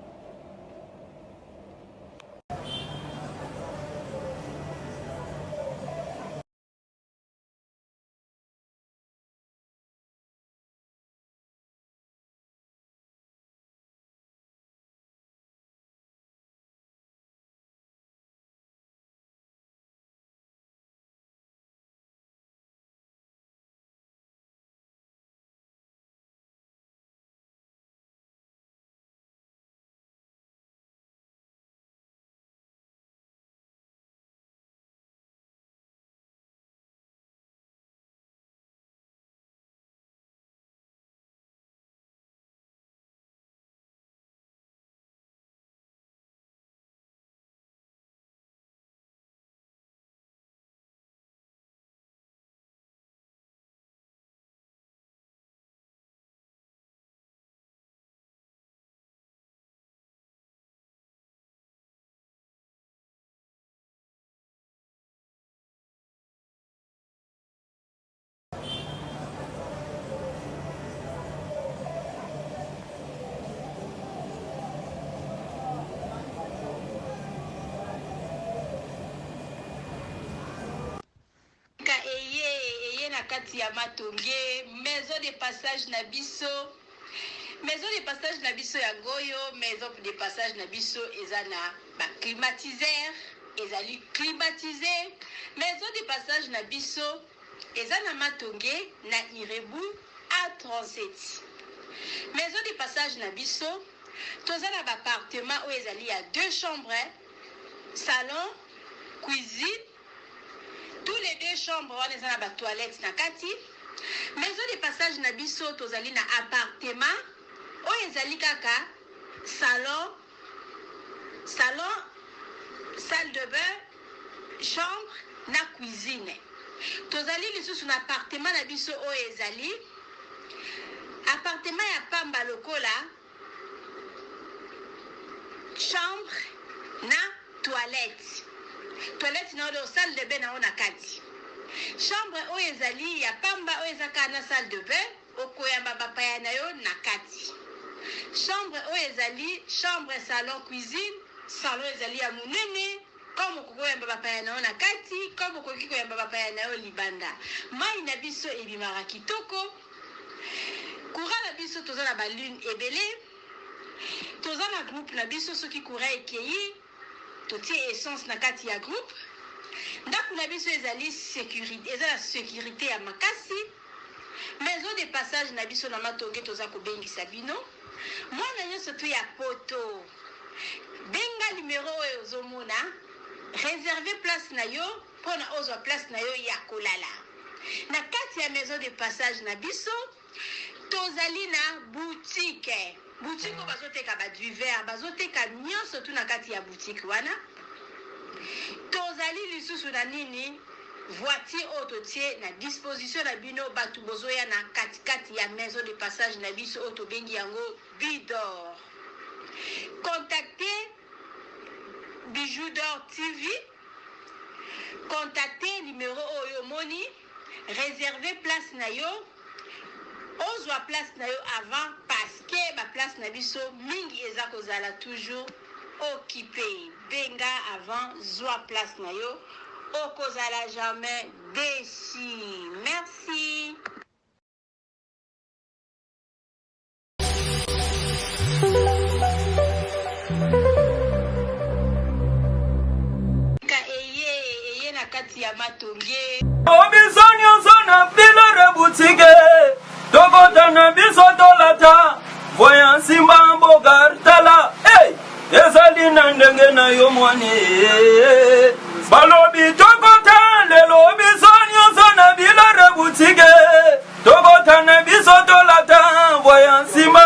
na kati ya Matonge, maison de passage na biso. Maison de passage na biso ya Goyo, maison de passage na biso ezana ba climatiseur, ezali climatisé. Maison de passage na biso ezana Matonge na Irebu A37. Maison de passage na biso tozana ba appartement où ezali ya 2 chambres, salon, cuisine. Tous les 2 chambres on ezana ba toilette na kati. Maison de passage na biso tozali na appartement où ezali kaka salon, salle de bain, chambre na cuisine. Tozali lisusu na appartement na biso où ezali appartement ya pamba lokola chambre na toilette. Toilette na odo salle de bain na ona kati. Chambre oyo ezali ya pamba oyo ezaka na salle de bain okoyamba bapaya na yo na kati. Chambre oyo ezali chambre salon cuisine, salon ezali ya munene comme okoyamba bapaya na yo na kati, comme okoki koyamba bapaya na yo libanda. Mai na biso ebimaka kitoko. Courant na biso toza na balune ebele. Toza na groupe na biso soki courant ekeyi totie essence na kati ya groupe. Ndako na biso ezali sécurité, ezala sécurité ya makasi. Maison de passage na biso na Matonge toza kobengisa bino. Mwana nyonso tu ya poto. Benga numéro oyo ozomona, réserver place na yo pona ozwa place na yo ya kolala. Na kati ya maison de passage na biso tozali na boutique. Boutique oyo bazoteka ba du verre, bazoteka nyonso tu na kati ya boutique wana. Tozali lisusu na nini voiture autotie na disposition na bino batu bozoya na kati ya maison de passage na biso auto bengi yango Bidor. Contactez Bijou d'Or TV. Contactez numéro oyo moni, réservez place na yo. Ozwa place na yo avant parce que ba place na biso mingi eza kozala toujours occupé. Benga avant zwa place na yo okozala jamais déçu. Merci. Eye na kati ya Matonge. Obisonyo zona pilore boutique. Tokota na biso tolata. Voyant simba mboga tala. Hey! Ezali na ndenge na yo mwane. Balobi tokota lelo obisonyo zona pilore boutique. Tokota na biso tolata. Voyant simba